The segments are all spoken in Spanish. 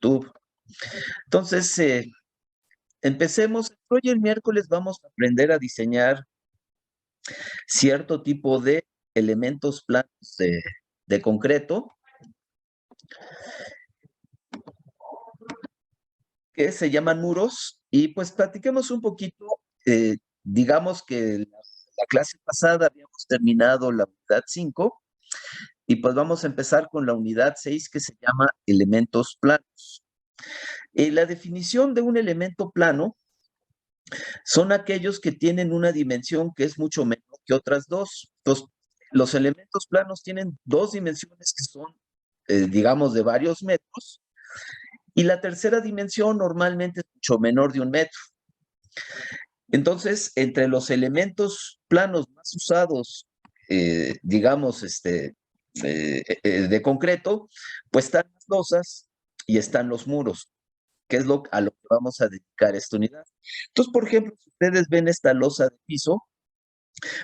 YouTube. Entonces, empecemos. Hoy el miércoles vamos a aprender a diseñar cierto tipo de elementos planos de concreto que se llaman muros y pues platiquemos un poquito, digamos que la clase pasada habíamos terminado la unidad 5 y pues vamos a empezar con la unidad 6 que se llama elementos planos. La definición de un elemento plano son aquellos que tienen una dimensión que es mucho menor que otras dos. Los elementos planos tienen dos dimensiones que son, digamos, de varios metros, y la tercera dimensión normalmente es mucho menor de 1 metro. Entonces, entre los elementos planos más usados, digamos, de concreto, pues están las losas y están los muros, que es a lo que vamos a dedicar esta unidad. Entonces, por ejemplo, si ustedes ven esta losa de piso,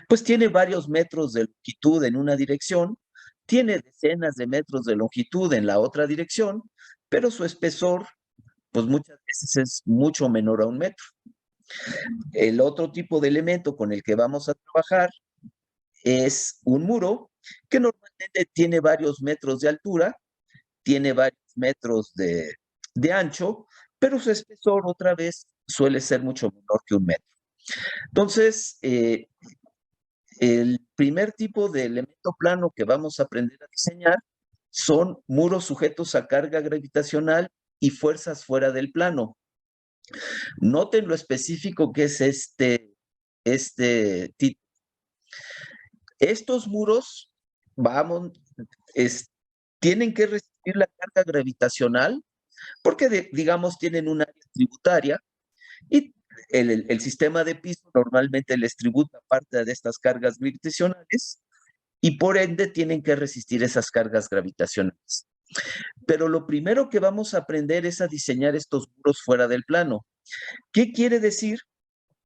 pues tiene varios metros de longitud en una dirección, tiene decenas de metros de longitud en la otra dirección, pero su espesor, pues muchas veces es mucho menor a 1 metro. El otro tipo de elemento con el que vamos a trabajar es un muro que normalmente tiene varios metros de altura, tiene varios metros de ancho, pero su espesor otra vez suele ser mucho menor que 1 metro. Entonces, el primer tipo de elemento plano que vamos a aprender a diseñar son muros sujetos a carga gravitacional y fuerzas fuera del plano. Noten lo específico que es este tipo. Estos muros, vamos, tienen que resistir la carga gravitacional porque, digamos, tienen un área tributaria y el sistema de piso normalmente les tributa parte de estas cargas gravitacionales y por ende tienen que resistir esas cargas gravitacionales. Pero lo primero que vamos a aprender es a diseñar estos muros fuera del plano. ¿Qué quiere decir?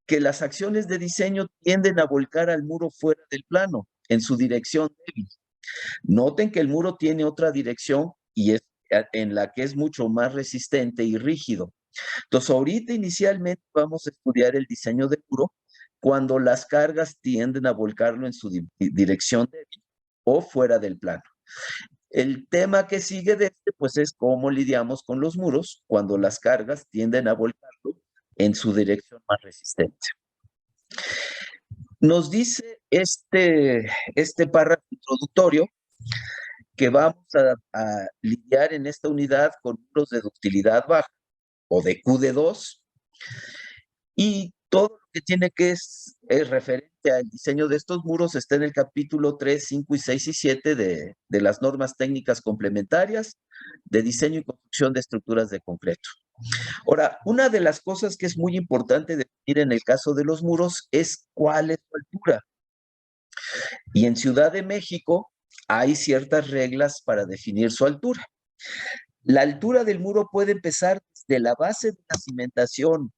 Que las acciones de diseño tienden a volcar al muro fuera del plano, en su dirección débil. Noten que el muro tiene otra dirección y es en la que es mucho más resistente y rígido. Entonces, ahorita inicialmente vamos a estudiar el diseño del muro cuando las cargas tienden a volcarlo en su dirección débil o fuera del plano. El tema que sigue de este, pues, es cómo lidiamos con los muros cuando las cargas tienden a volcarlo en su dirección más resistente. Nos dice este párrafo introductorio que vamos a lidiar en esta unidad con muros de ductilidad baja o de Q de 2 y todo lo que tiene que es referente al diseño de estos muros está en el capítulo 3, 5 y 6 y 7 de las normas técnicas complementarias de diseño y construcción de estructuras de concreto. Ahora, una de las cosas que es muy importante definir en el caso de los muros es cuál es su altura. Y en Ciudad de México hay ciertas reglas para definir su altura. La altura del muro puede empezar desde la base de la cimentación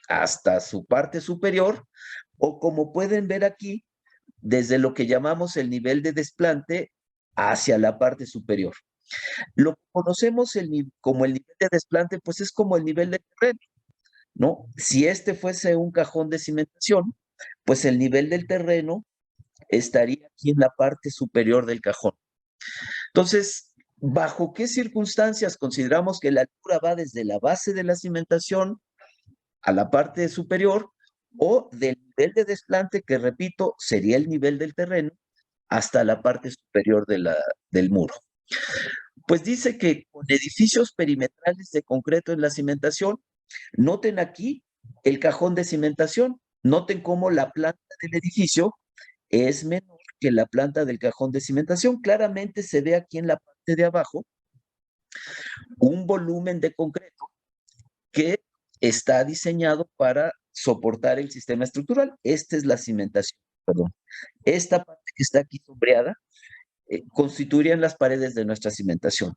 hasta su parte superior, o como pueden ver aquí, desde lo que llamamos el nivel de desplante hacia la parte superior. Lo que conocemos como el nivel de desplante, pues es como el nivel del terreno, ¿no? Si este fuese un cajón de cimentación, pues el nivel del terreno estaría aquí en la parte superior del cajón. Entonces, ¿bajo qué circunstancias consideramos que la altura va desde la base de la cimentación a la parte superior o del nivel de desplante, que repito, sería el nivel del terreno, hasta la parte superior del muro? Pues dice que con edificios perimetrales de concreto en la cimentación, noten aquí el cajón de cimentación, noten cómo la planta del edificio es menor que la planta del cajón de cimentación. Claramente se ve aquí en la parte de abajo un volumen de concreto que está diseñado para soportar el sistema estructural. Esta es la cimentación, perdón. Esta parte que está aquí sombreada constituirían las paredes de nuestra cimentación.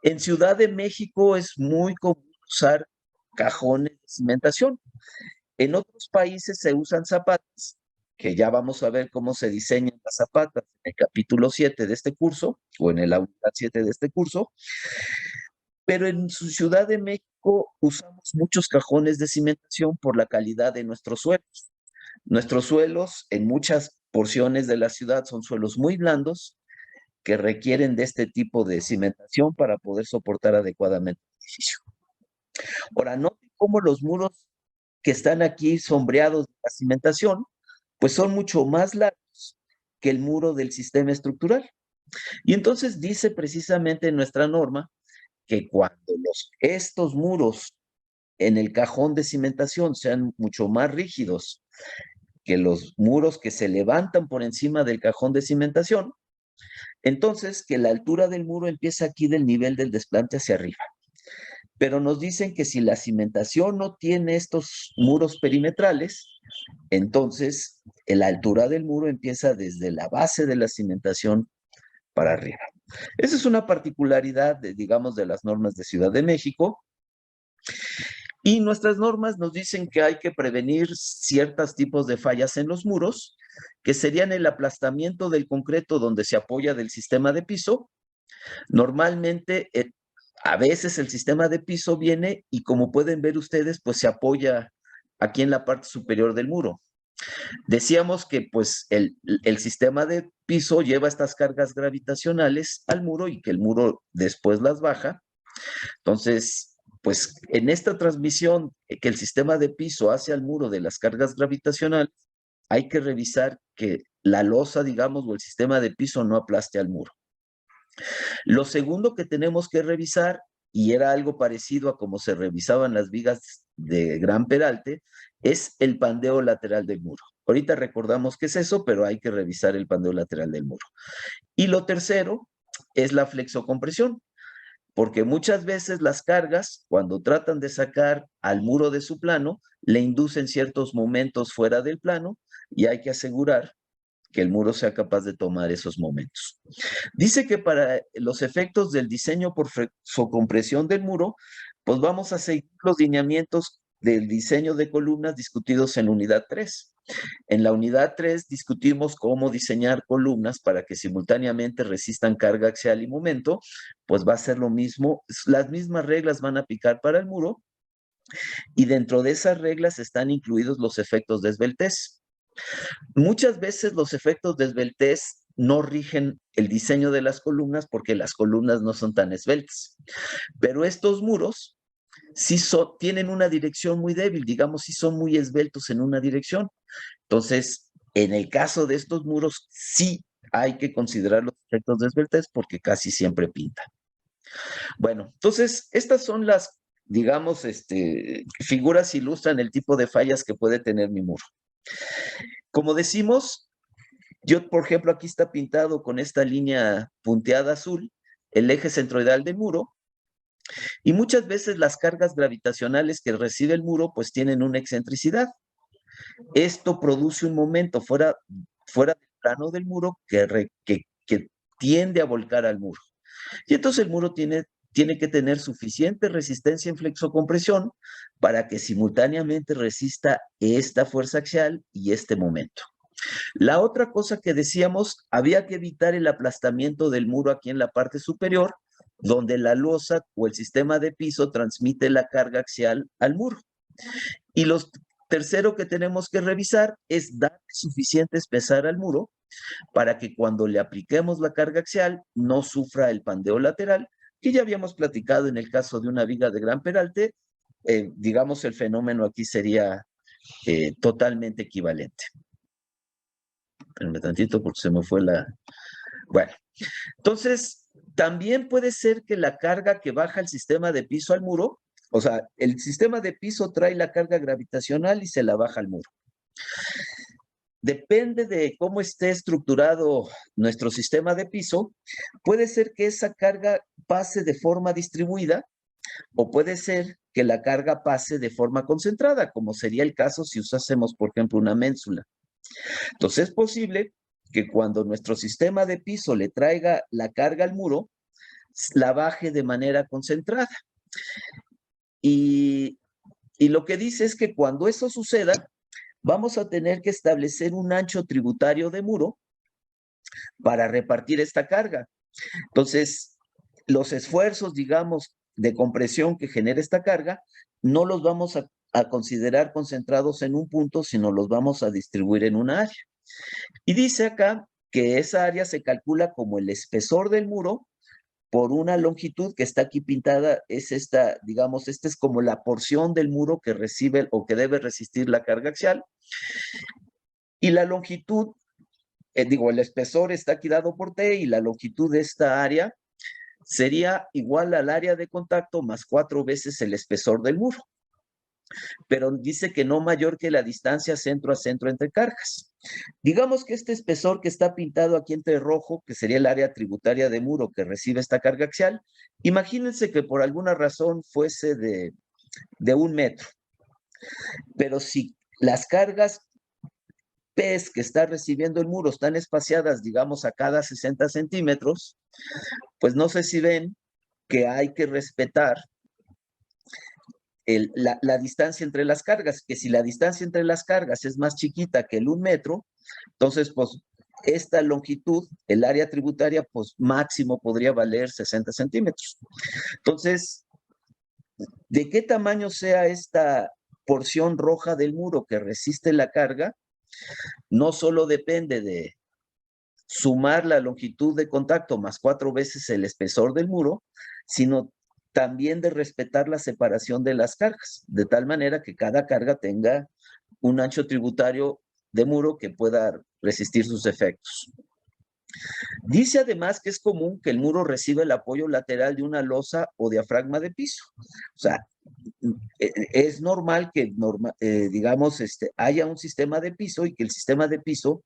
En Ciudad de México es muy común usar cajones de cimentación. En otros países se usan zapatas, que ya vamos a ver cómo se diseñan las zapatas en el capítulo 7 de este curso, o en la unidad 7 de este curso. Pero en su Ciudad de México usamos muchos cajones de cimentación por la calidad de nuestros suelos. Nuestros suelos en muchas porciones de la ciudad son suelos muy blandos que requieren de este tipo de cimentación para poder soportar adecuadamente el edificio. Ahora, noten cómo los muros que están aquí sombreados de la cimentación, pues son mucho más largos que el muro del sistema estructural. Y entonces dice precisamente en nuestra norma que cuando estos muros en el cajón de cimentación sean mucho más rígidos que los muros que se levantan por encima del cajón de cimentación, entonces que la altura del muro empieza aquí del nivel del desplante hacia arriba. Pero nos dicen que si la cimentación no tiene estos muros perimetrales, entonces la altura del muro empieza desde la base de la cimentación para arriba. Esa es una particularidad, digamos, de las normas de Ciudad de México. Y nuestras normas nos dicen que hay que prevenir ciertos tipos de fallas en los muros, que serían el aplastamiento del concreto donde se apoya del sistema de piso. Normalmente, a veces el sistema de piso viene y como pueden ver ustedes, pues se apoya aquí en la parte superior del muro. Decíamos que pues el sistema de piso lleva estas cargas gravitacionales al muro y que el muro después las baja. Entonces, pues en esta transmisión que el sistema de piso hace al muro de las cargas gravitacionales, hay que revisar que la losa, digamos, o el sistema de piso no aplaste al muro. Lo segundo que tenemos que revisar, y era algo parecido a como se revisaban las vigas de gran peralte, es el pandeo lateral del muro. Ahorita recordamos qué es eso, pero hay que revisar el pandeo lateral del muro. Y lo tercero es la flexocompresión, porque muchas veces las cargas, cuando tratan de sacar al muro de su plano, le inducen ciertos momentos fuera del plano y hay que asegurar que el muro sea capaz de tomar esos momentos. Dice que para los efectos del diseño por flexocompresión del muro, pues vamos a seguir los lineamientos del diseño de columnas discutidos en unidad 3. En la unidad 3 discutimos cómo diseñar columnas para que simultáneamente resistan carga axial y momento, pues va a ser lo mismo, las mismas reglas van a aplicar para el muro y dentro de esas reglas están incluidos los efectos de esbeltez. Muchas veces los efectos de esbeltez no rigen el diseño de las columnas porque las columnas no son tan esbeltas, pero estos muros sí tienen una dirección muy débil, digamos, sí son muy esbeltos en una dirección. Entonces, en el caso de estos muros, sí hay que considerar los efectos de esbeltez porque casi siempre pintan. Bueno, entonces, estas son las, digamos, figuras ilustran el tipo de fallas que puede tener mi muro. Como decimos, yo, por ejemplo, aquí está pintado con esta línea punteada azul, el eje centroidal del muro, y muchas veces las cargas gravitacionales que recibe el muro, pues tienen una excentricidad. Esto produce un momento fuera del plano del muro que tiende a volcar al muro. Y entonces el muro tiene que tener suficiente resistencia en flexocompresión para que simultáneamente resista esta fuerza axial y este momento. La otra cosa que decíamos, había que evitar el aplastamiento del muro aquí en la parte superior, donde la losa o el sistema de piso transmite la carga axial al muro. Y lo tercero que tenemos que revisar es dar suficiente espesor al muro para que cuando le apliquemos la carga axial no sufra el pandeo lateral, que ya habíamos platicado en el caso de una viga de gran peralte. Digamos, el fenómeno aquí sería totalmente equivalente. Espérenme tantito porque se me fue la... Bueno, entonces, también puede ser que la carga que baja el sistema de piso al muro, o sea, el sistema de piso trae la carga gravitacional y se la baja al muro. Depende de cómo esté estructurado nuestro sistema de piso, puede ser que esa carga pase de forma distribuida o puede ser que la carga pase de forma concentrada, como sería el caso si usásemos, por ejemplo, una ménsula. Entonces es posible que cuando nuestro sistema de piso le traiga la carga al muro, la baje de manera concentrada. Y lo que dice es que cuando eso suceda, vamos a tener que establecer un ancho tributario de muro para repartir esta carga. Entonces, los esfuerzos, digamos, de compresión que genera esta carga, no los vamos a considerar concentrados en un punto, sino los vamos a distribuir en una área. Y dice acá que esa área se calcula como el espesor del muro por una longitud que está aquí pintada, es esta, digamos, esta es como la porción del muro que recibe o que debe resistir la carga axial. Y la longitud, el espesor está aquí dado por T y la longitud de esta área sería igual al área de contacto más 4 veces el espesor del muro. Pero dice que no mayor que la distancia centro a centro entre cargas. Digamos que este espesor que está pintado aquí entre rojo, que sería el área tributaria de muro que recibe esta carga axial, imagínense que por alguna razón fuese de 1 metro. Pero si las cargas P que está recibiendo el muro están espaciadas, digamos, a cada 60 centímetros, pues no sé si ven que hay que respetar la distancia entre las cargas, que si la distancia entre las cargas es más chiquita que el 1 metro, entonces, pues, esta longitud, el área tributaria, pues, máximo podría valer 60 centímetros. Entonces, ¿de qué tamaño sea esta porción roja del muro que resiste la carga? No solo depende de sumar la longitud de contacto más 4 veces el espesor del muro, sino también de respetar la separación de las cargas, de tal manera que cada carga tenga un ancho tributario de muro que pueda resistir sus efectos. Dice además que es común que el muro reciba el apoyo lateral de una losa o diafragma de piso. O sea, es normal que, digamos, haya un sistema de piso y que el sistema de piso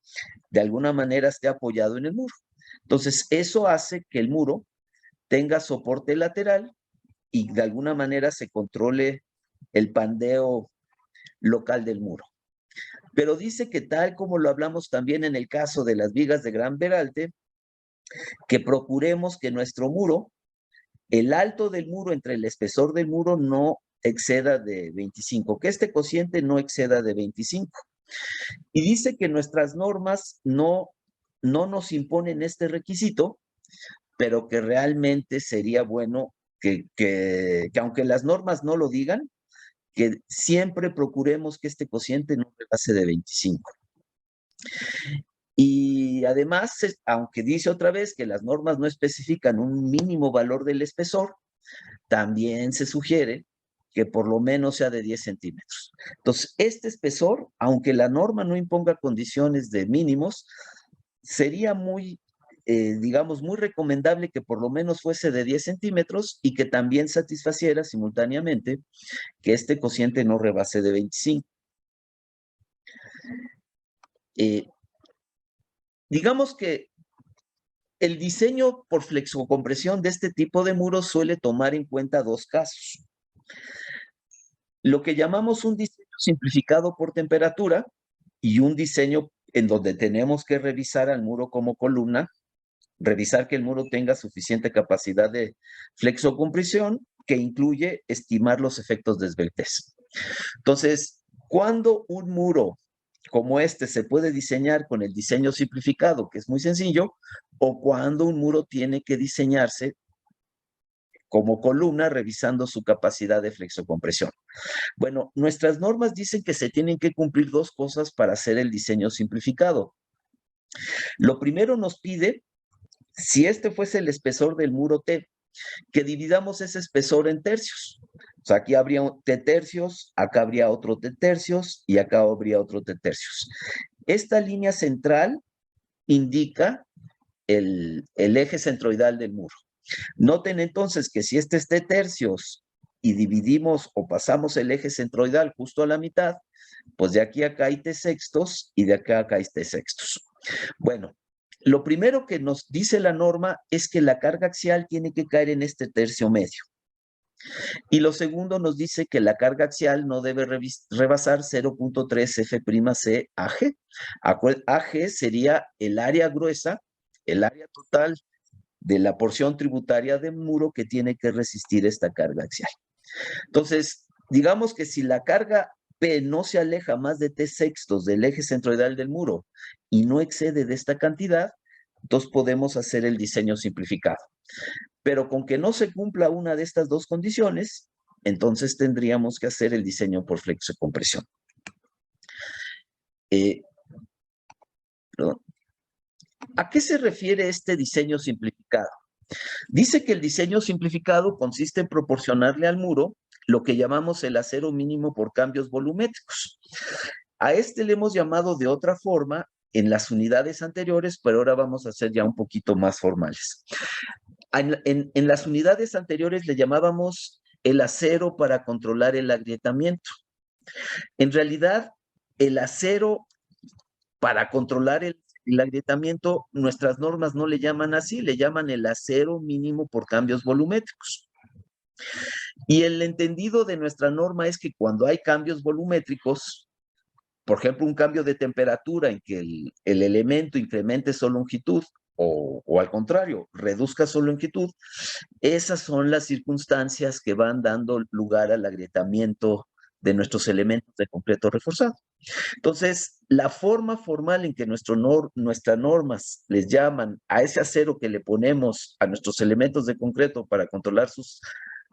de alguna manera esté apoyado en el muro. Entonces, eso hace que el muro tenga soporte lateral y de alguna manera se controle el pandeo local del muro. Pero dice que tal como lo hablamos también en el caso de las vigas de gran veralte, que procuremos que nuestro muro, el alto del muro entre el espesor del muro no exceda de 25, que este cociente no exceda de 25. Y dice que nuestras normas no nos imponen este requisito, pero que realmente sería bueno que aunque las normas no lo digan, que siempre procuremos que este cociente no rebase de 25. Y además, aunque dice otra vez que las normas no especifican un mínimo valor del espesor, también se sugiere que por lo menos sea de 10 centímetros. Entonces, este espesor, aunque la norma no imponga condiciones de mínimos, sería muy, digamos, muy recomendable que por lo menos fuese de 10 centímetros y que también satisfaciera simultáneamente que este cociente no rebase de 25. Digamos que el diseño por flexocompresión de este tipo de muros suele tomar en cuenta 2 casos. Lo que llamamos un diseño simplificado por temperatura y un diseño en donde tenemos que revisar al muro como columna, revisar que el muro tenga suficiente capacidad de flexocompresión, que incluye estimar los efectos de esbeltez. Entonces, cuando un muro como este se puede diseñar con el diseño simplificado, que es muy sencillo, o cuando un muro tiene que diseñarse como columna revisando su capacidad de flexocompresión. Bueno, nuestras normas dicen que se tienen que cumplir 2 cosas para hacer el diseño simplificado. Lo primero nos pide, si este fuese el espesor del muro T, que dividamos ese espesor en tercios. O sea, aquí habría T tercios, acá habría otro T tercios y acá habría otro T tercios. Esta línea central indica el eje centroidal del muro. Noten entonces que si este es T tercios y dividimos o pasamos el eje centroidal justo a la mitad, pues de aquí a acá hay T sextos y de acá a acá hay T sextos. Bueno, lo primero que nos dice la norma es que la carga axial tiene que caer en este tercio medio. Y lo segundo nos dice que la carga axial no debe rebasar 0.3 F'C AG. AG sería el área gruesa, el área total de la porción tributaria del muro que tiene que resistir esta carga axial. Entonces, digamos que si la carga P no se aleja más de T sextos del eje centroidal del muro y no excede de esta cantidad, entonces podemos hacer el diseño simplificado. Pero con que no se cumpla una de estas dos condiciones, entonces tendríamos que hacer el diseño por flexocompresión. Perdón. ¿A qué se refiere este diseño simplificado? Dice que el diseño simplificado consiste en proporcionarle al muro lo que llamamos el acero mínimo por cambios volumétricos. A este le hemos llamado de otra forma en las unidades anteriores, pero ahora vamos a ser ya un poquito más formales. En las unidades anteriores le llamábamos el acero para controlar el agrietamiento. En realidad, el acero para controlar el agrietamiento, nuestras normas no le llaman así, le llaman el acero mínimo por cambios volumétricos. Y el entendido de nuestra norma es que cuando hay cambios volumétricos, por ejemplo, un cambio de temperatura en que el elemento incremente su longitud o al contrario, reduzca su longitud, esas son las circunstancias que van dando lugar al agrietamiento de nuestros elementos de concreto reforzado. Entonces, la forma formal en que nuestras normas les llaman a ese acero que le ponemos a nuestros elementos de concreto para controlar sus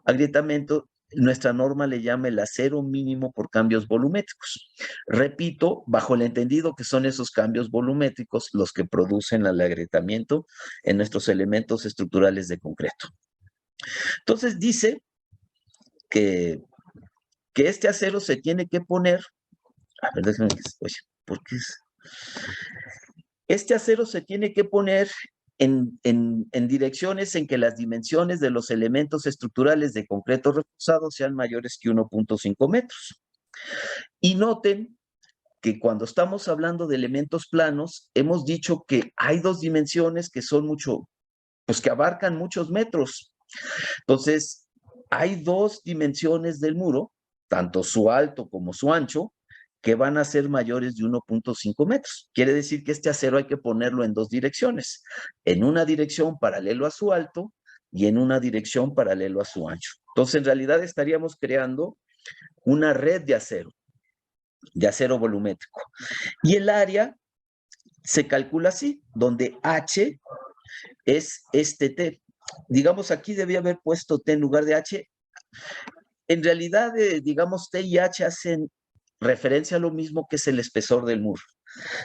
agrietamientos, nuestra norma le llama el acero mínimo por cambios volumétricos. Repito, bajo el entendido que son esos cambios volumétricos los que producen el agrietamiento en nuestros elementos estructurales de concreto. Entonces dice que este acero se tiene que poner, a ver, déjenme que, oye, ¿por qué es? Este acero se tiene que poner en direcciones en que las dimensiones de los elementos estructurales de concreto reforzado sean mayores que 1.5 metros. Y noten que cuando estamos hablando de elementos planos, hemos dicho que hay dos dimensiones que son pues que abarcan muchos metros. Entonces, hay dos dimensiones del muro, tanto su alto como su ancho, que van a ser mayores de 1.5 metros. Quiere decir que este acero hay que ponerlo en dos direcciones, en una dirección paralelo a su alto y en una dirección paralelo a su ancho. Entonces, en realidad estaríamos creando una red de acero volumétrico. Y el área se calcula así, donde H es este T. Digamos, aquí debía haber puesto T en lugar de H. En realidad, digamos, T y H hacen referencia a lo mismo que es el espesor del muro.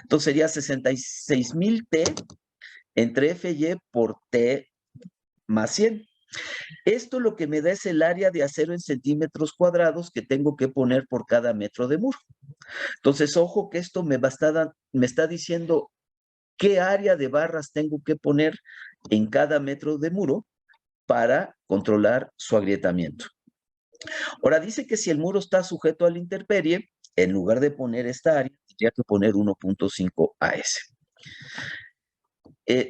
Entonces sería 66,000 T entre FY por T más 100. Esto lo que me da es el área de acero en centímetros cuadrados que tengo que poner por cada metro de muro. Entonces, ojo que esto me está diciendo qué área de barras tengo que poner en cada metro de muro para controlar su agrietamiento. Ahora, dice que si el muro está sujeto a la intemperie, en lugar de poner esta área, tendría que poner 1.5 AS.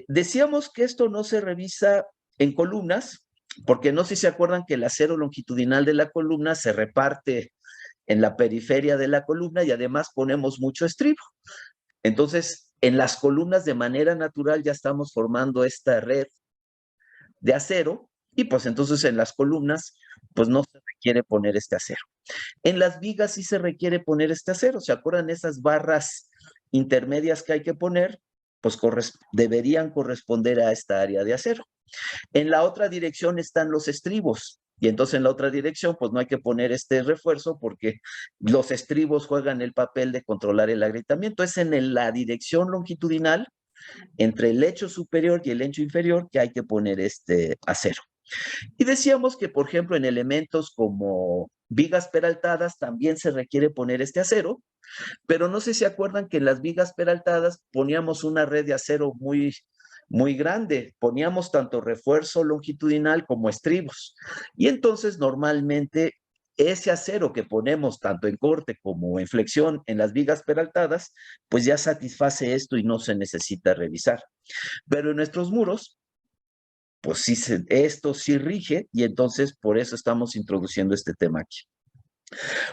Decíamos que esto no se revisa en columnas, porque no sé si se acuerdan que el acero longitudinal de la columna se reparte en la periferia de la columna y además ponemos mucho estribo. Entonces, en las columnas de manera natural ya estamos formando esta red de acero y pues entonces en las columnas pues no se requiere poner este acero. En las vigas sí se requiere poner este acero. ¿Se acuerdan esas barras intermedias que hay que poner? Pues deberían corresponder a esta área de acero. En la otra dirección están los estribos. Y entonces en la otra dirección, pues no hay que poner este refuerzo porque los estribos juegan el papel de controlar el agrietamiento. Es en la dirección longitudinal, entre el lecho superior y el lecho inferior, que hay que poner este acero. Y decíamos que, por ejemplo, en elementos como vigas peraltadas también se requiere poner este acero, pero no sé si acuerdan que en las vigas peraltadas poníamos una red de acero muy grande, poníamos tanto refuerzo longitudinal como estribos. Y entonces normalmente ese acero que ponemos tanto en corte como en flexión en las vigas peraltadas, pues ya satisface esto y no se necesita revisar. Pero en nuestros muros, pues sí, esto sí rige y entonces por eso estamos introduciendo este tema aquí.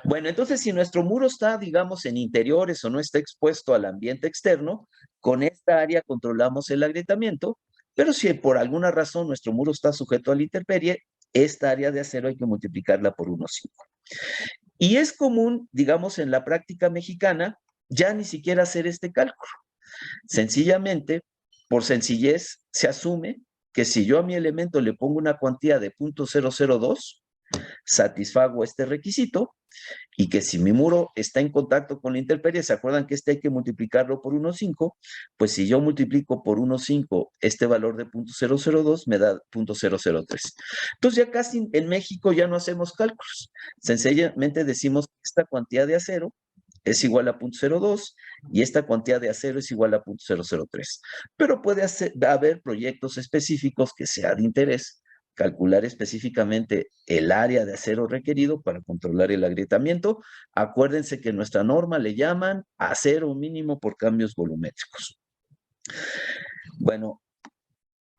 Bueno, entonces si nuestro muro está, digamos, en interiores o no está expuesto al ambiente externo, con esta área controlamos el agrietamiento, pero si por alguna razón nuestro muro está sujeto a la intemperie, esta área de acero hay que multiplicarla por 1,5. Y es común, digamos, en la práctica mexicana, ya ni siquiera hacer este cálculo. Sencillamente, por sencillez, se asume que si yo a mi elemento le pongo una cuantía de 0.002, satisfago este requisito, y que si mi muro está en contacto con la intemperie, ¿se acuerdan que este hay que multiplicarlo por 1.5? Pues si yo multiplico por 1.5 este valor de 0.002, me da 0.003. Entonces ya casi en México ya no hacemos cálculos. Sencillamente decimos que esta cuantía de acero es igual a 0.02 y esta cuantía de acero es igual a 0.003. Pero puede haber proyectos específicos que sea de interés calcular específicamente el área de acero requerido para controlar el agrietamiento. Acuérdense que nuestra norma le llaman acero mínimo por cambios volumétricos. Bueno,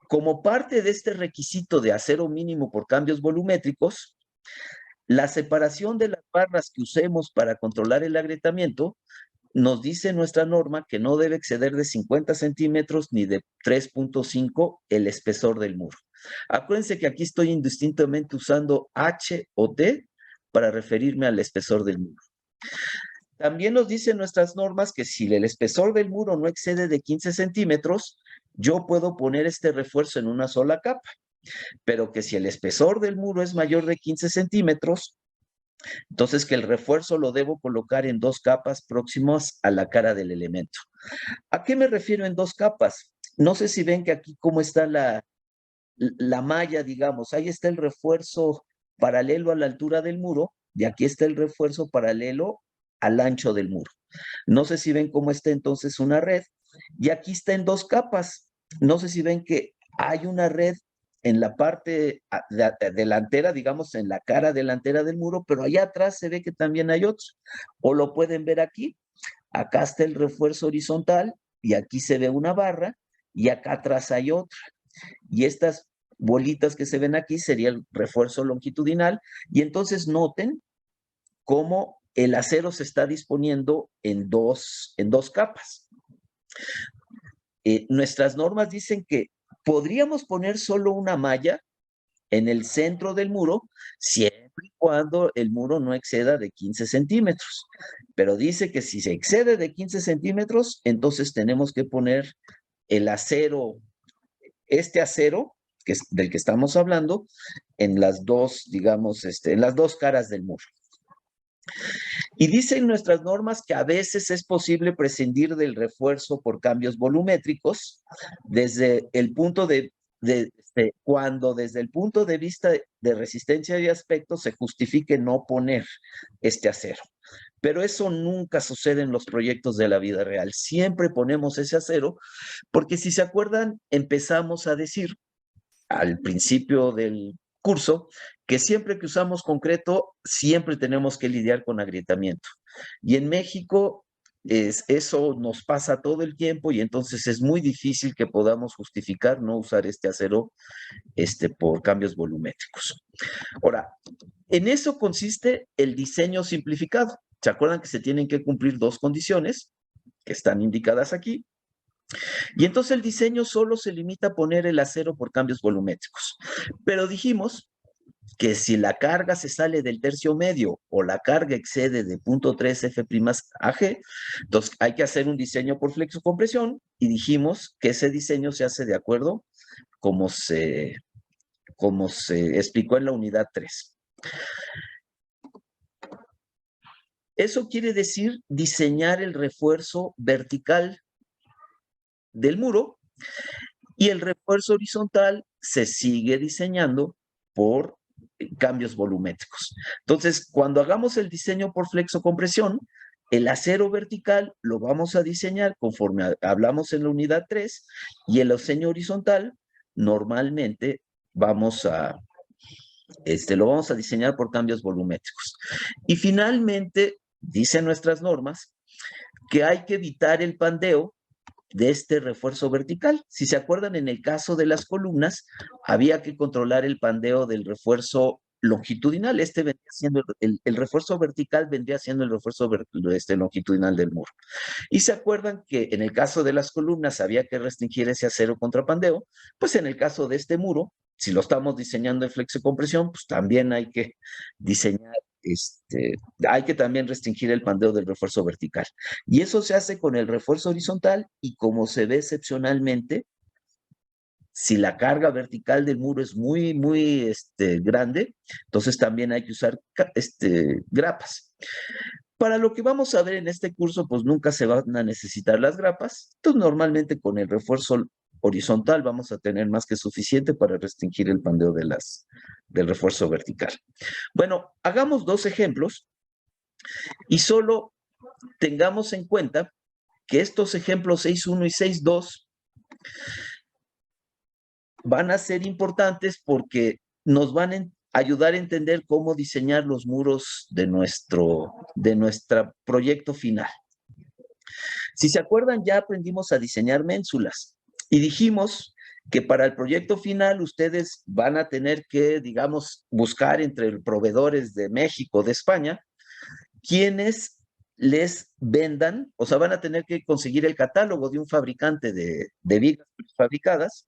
como parte de este requisito de acero mínimo por cambios volumétricos, la separación de las barras que usemos para controlar el agrietamiento nos dice nuestra norma que no debe exceder de 50 centímetros ni de 3.5 el espesor del muro. Acuérdense que aquí estoy indistintamente usando H o T para referirme al espesor del muro. También nos dicen nuestras normas que si el espesor del muro no excede de 15 centímetros, yo puedo poner este refuerzo en una sola capa, pero que si el espesor del muro es mayor de 15 centímetros, entonces que el refuerzo lo debo colocar en 2 capas próximas a la cara del elemento. ¿A qué me refiero en 2 capas? No sé si ven que aquí cómo está la malla, digamos. Ahí está el refuerzo paralelo a la altura del muro y aquí está el refuerzo paralelo al ancho del muro. No sé si ven cómo está entonces una red y aquí está en 2 capas. No sé si ven que hay una red en la parte delantera, digamos, en la cara delantera del muro, pero allá atrás se ve que también hay otro. O lo pueden ver aquí. Acá está el refuerzo horizontal y aquí se ve una barra y acá atrás hay otra. Y estas bolitas que se ven aquí sería el refuerzo longitudinal. Y entonces noten cómo el acero se está disponiendo en dos capas. Nuestras normas dicen que podríamos poner solo una malla en el centro del muro, siempre y cuando el muro no exceda de 15 centímetros. Pero dice que si se excede de 15 centímetros, entonces tenemos que poner el acero, este acero, que es del que estamos hablando, en las dos, digamos, en las 2 caras del muro. Y dicen nuestras normas que a veces es posible prescindir del refuerzo por cambios volumétricos desde el punto cuando desde el punto de vista de resistencia y aspecto se justifique no poner este acero. Pero eso nunca sucede en los proyectos de la vida real. Siempre ponemos ese acero porque si se acuerdan, empezamos a decir al principio del curso que siempre que usamos concreto, siempre tenemos que lidiar con agrietamiento. Y en México eso nos pasa todo el tiempo y entonces es muy difícil que podamos justificar no usar este acero por cambios volumétricos. Ahora, en eso consiste el diseño simplificado. ¿Se acuerdan que se tienen que cumplir 2 condiciones que están indicadas aquí? Y entonces el diseño solo se limita a poner el acero por cambios volumétricos. Pero dijimos que si la carga se sale del tercio medio o la carga excede de 0.3 F'(AG), entonces hay que hacer un diseño por flexocompresión y dijimos que ese diseño se hace de acuerdo como se explicó en la unidad 3. Eso quiere decir diseñar el refuerzo vertical del muro y el refuerzo horizontal se sigue diseñando por cambios volumétricos. Entonces, cuando hagamos el diseño por flexocompresión, el acero vertical lo vamos a diseñar conforme hablamos en la unidad 3 y el diseño horizontal normalmente lo vamos a diseñar por cambios volumétricos. Y finalmente, dicen nuestras normas que hay que evitar el pandeo de este refuerzo vertical. Si se acuerdan, en el caso de las columnas, había que controlar el pandeo del refuerzo longitudinal. Vendría siendo el refuerzo vertical, vendría siendo el refuerzo longitudinal del muro. Y se acuerdan que en el caso de las columnas había que restringir ese acero contra pandeo, pues en el caso de este muro, si lo estamos diseñando en flexocompresión, pues también hay que diseñar hay que también restringir el pandeo del refuerzo vertical. Y eso se hace con el refuerzo horizontal y como se ve excepcionalmente, Si la carga vertical del muro es muy, muy grande, entonces también hay que usar grapas. Para lo que vamos a ver en este curso, pues nunca se van a necesitar las grapas. Entonces, normalmente con el refuerzo horizontal vamos a tener más que suficiente para restringir el pandeo del refuerzo vertical. Bueno, hagamos dos ejemplos y solo tengamos en cuenta que estos ejemplos 6.1 y 6.2 van a ser importantes porque nos van a ayudar a entender cómo diseñar los muros de nuestro proyecto final. Si se acuerdan, ya aprendimos a diseñar ménsulas y dijimos que para el proyecto final ustedes van a tener que, digamos, buscar entre proveedores de México, de España, quienes les vendan, o sea, van a tener que conseguir el catálogo de un fabricante de vigas fabricadas.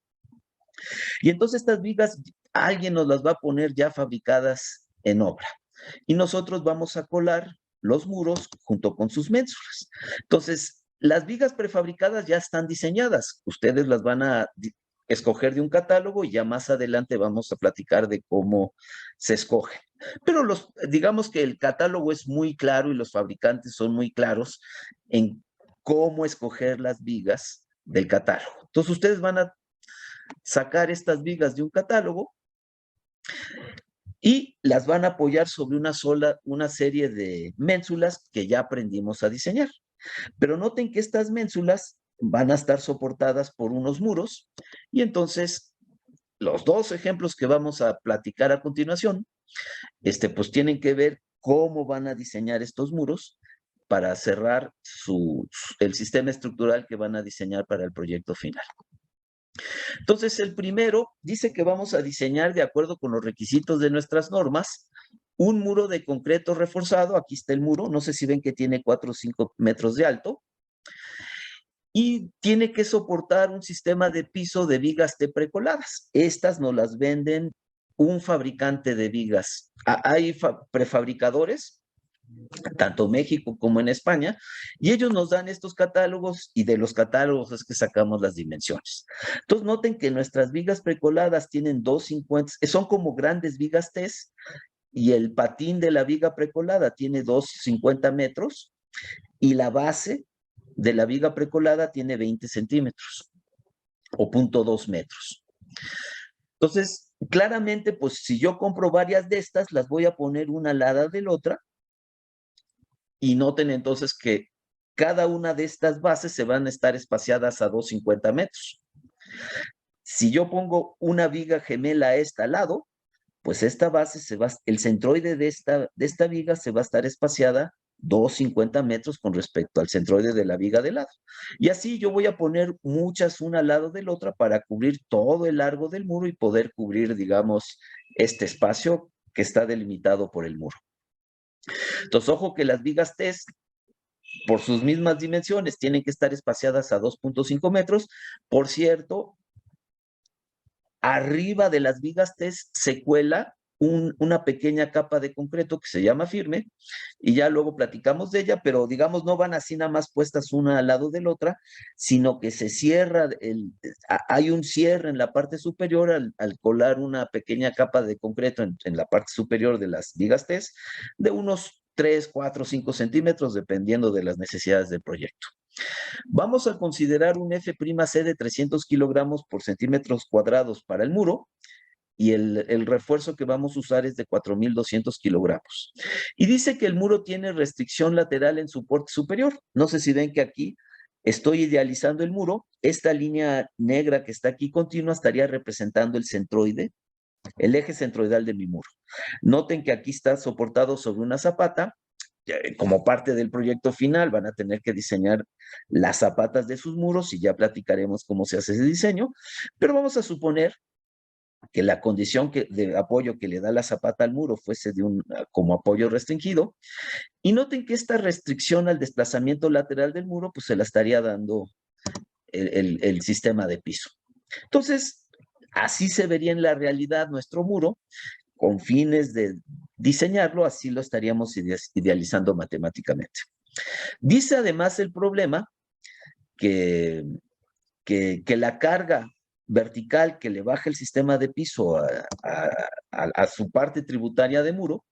Y entonces estas vigas, alguien nos las va a poner ya fabricadas en obra. Y nosotros vamos a colar los muros junto con sus ménsulas. Entonces, las vigas prefabricadas ya están diseñadas. Ustedes las van a escoger de un catálogo y ya más adelante vamos a platicar de cómo se escogen. Pero digamos que el catálogo es muy claro y los fabricantes son muy claros en cómo escoger las vigas del catálogo. Entonces, ustedes van a sacar estas vigas de un catálogo y las van a apoyar sobre una serie de ménsulas que ya aprendimos a diseñar. Pero noten que estas ménsulas van a estar soportadas por unos muros y entonces los dos ejemplos que vamos a platicar a continuación, pues tienen que ver cómo van a diseñar estos muros para cerrar el sistema estructural que van a diseñar para el proyecto final. Entonces, el primero dice que vamos a diseñar de acuerdo con los requisitos de nuestras normas un muro de concreto reforzado. Aquí está el muro, no sé si ven que tiene 4 o 5 metros de alto. Y tiene que soportar un sistema de piso de vigas T precoladas. Estas nos las venden un fabricante de vigas. Hay prefabricadores, tanto México como en España, y ellos nos dan estos catálogos y de los catálogos es que sacamos las dimensiones. Entonces noten que nuestras vigas precoladas tienen 2.50, son como grandes vigas T y el patín de la viga precolada tiene 2.50 metros y la base de la viga precolada tiene 20 centímetros o 0.2 metros. Entonces, claramente, pues si yo compro varias de estas, las voy a poner una al lado de la otra. Y noten entonces que cada una de estas bases se van a estar espaciadas a 2.50 metros. Si yo pongo una viga gemela a este lado, pues esta base el centroide de esta viga se va a estar espaciada 2.50 metros con respecto al centroide de la viga de lado. Y así yo voy a poner muchas una al lado de la otra para cubrir todo el largo del muro y poder cubrir, digamos, este espacio que está delimitado por el muro. Entonces, ojo que las vigas T, por sus mismas dimensiones, tienen que estar espaciadas a 2.5 metros. Por cierto, arriba de las vigas T se cuela una pequeña capa de concreto que se llama firme, y ya luego platicamos de ella, pero digamos no van así nada más puestas una al lado de la otra, sino que se cierra, hay un cierre en la parte superior al colar una pequeña capa de concreto en la parte superior de las vigas T de unos 3, 4, 5 centímetros, dependiendo de las necesidades del proyecto. Vamos a considerar un F'C de 300 kilogramos por centímetros cuadrados para el muro, y el refuerzo que vamos a usar es de 4.200 kilogramos. Y dice que el muro tiene restricción lateral en su porte superior. No sé si ven que aquí estoy idealizando el muro. Esta línea negra que está aquí continua estaría representando el centroide, el eje centroidal de mi muro. Noten que aquí está soportado sobre una zapata. Como parte del proyecto final van a tener que diseñar las zapatas de sus muros y ya platicaremos cómo se hace ese diseño, pero vamos a suponer que la condición de apoyo que le da la zapata al muro fuese como apoyo restringido, y noten que esta restricción al desplazamiento lateral del muro pues se la estaría dando el sistema de piso. Entonces, así se vería en la realidad nuestro muro. Con fines de diseñarlo, así lo estaríamos idealizando matemáticamente. Dice además el problema que la carga vertical que le baja el sistema de piso a su parte tributaria de muro,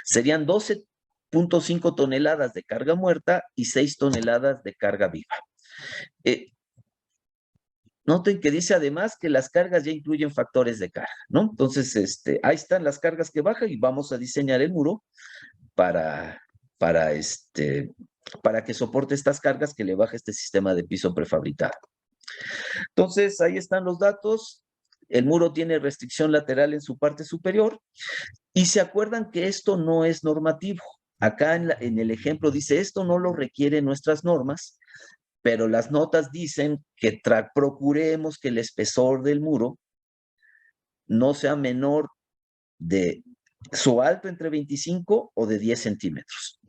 serían 12.5 toneladas de carga muerta y 6 toneladas de carga viva. Noten que dice además que las cargas ya incluyen factores de carga, ¿no? Entonces, ahí están las cargas que bajan y vamos a diseñar el muro para que soporte estas cargas que le baja este sistema de piso prefabricado. Entonces, ahí están los datos. El muro tiene restricción lateral en su parte superior. Y se acuerdan que esto no es normativo. Acá en el ejemplo dice, esto no lo requieren nuestras normas, pero las notas dicen que procuremos que el espesor del muro no sea menor de su alto entre 25 o de 10 centímetros.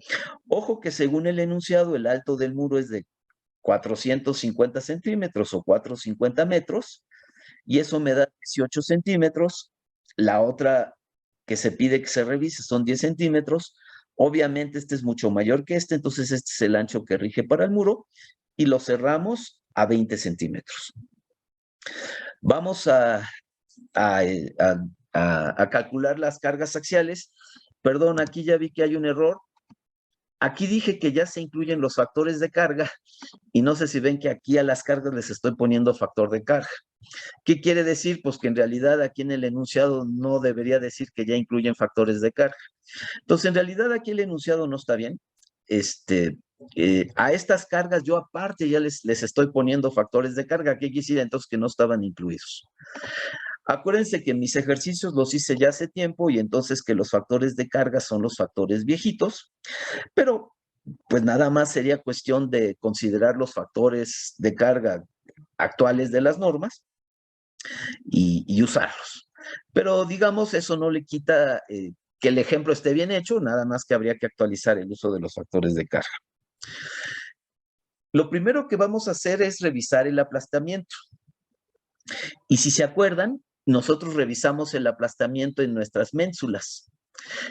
Ojo que según el enunciado, el alto del muro es de 450 centímetros o 450 metros, y eso me da 18 centímetros. La otra que se pide que se revise son 10 centímetros. Obviamente este es mucho mayor que este, entonces este es el ancho que rige para el muro, y lo cerramos a 20 centímetros. Vamos a calcular las cargas axiales. Perdón, aquí ya vi que hay un error. Aquí dije que ya se incluyen los factores de carga, y no sé si ven que aquí a las cargas les estoy poniendo factor de carga. ¿Qué quiere decir? Pues que en realidad aquí en el enunciado no debería decir que ya incluyen factores de carga. Entonces, en realidad aquí el enunciado no está bien. A estas cargas yo aparte ya les estoy poniendo factores de carga. ¿Qué quisiera entonces? Que no estaban incluidos. Acuérdense que mis ejercicios los hice ya hace tiempo, y entonces que los factores de carga son los factores viejitos, pero pues nada más sería cuestión de considerar los factores de carga actuales de las normas y usarlos. Pero digamos, eso no le quita que el ejemplo esté bien hecho, nada más que habría que actualizar el uso de los factores de carga. Lo primero que vamos a hacer es revisar el aplastamiento. Y si se acuerdan, nosotros revisamos el aplastamiento en nuestras ménsulas.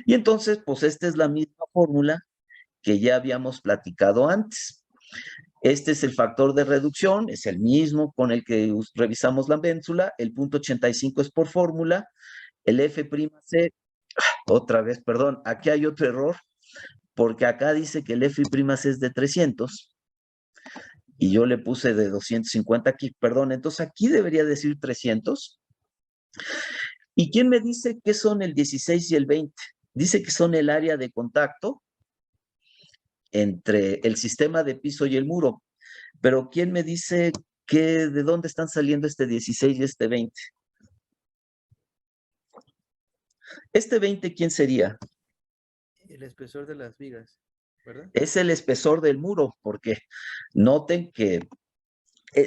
Y entonces, pues esta es la misma fórmula que ya habíamos platicado antes. Este es el factor de reducción, es el mismo con el que revisamos la ménsula. El punto 85 es por fórmula. El F'C, otra vez, perdón, aquí hay otro error, porque acá dice que el F'C es de 300 y yo le puse de 250 aquí, perdón, entonces aquí debería decir 300. ¿Y quién me dice qué son el 16 y el 20? Dice que son el área de contacto entre el sistema de piso y el muro, pero ¿quién me dice de dónde están saliendo este 16 y este 20? Este 20, ¿quién sería? El espesor de las vigas, ¿verdad? Es el espesor del muro, porque noten que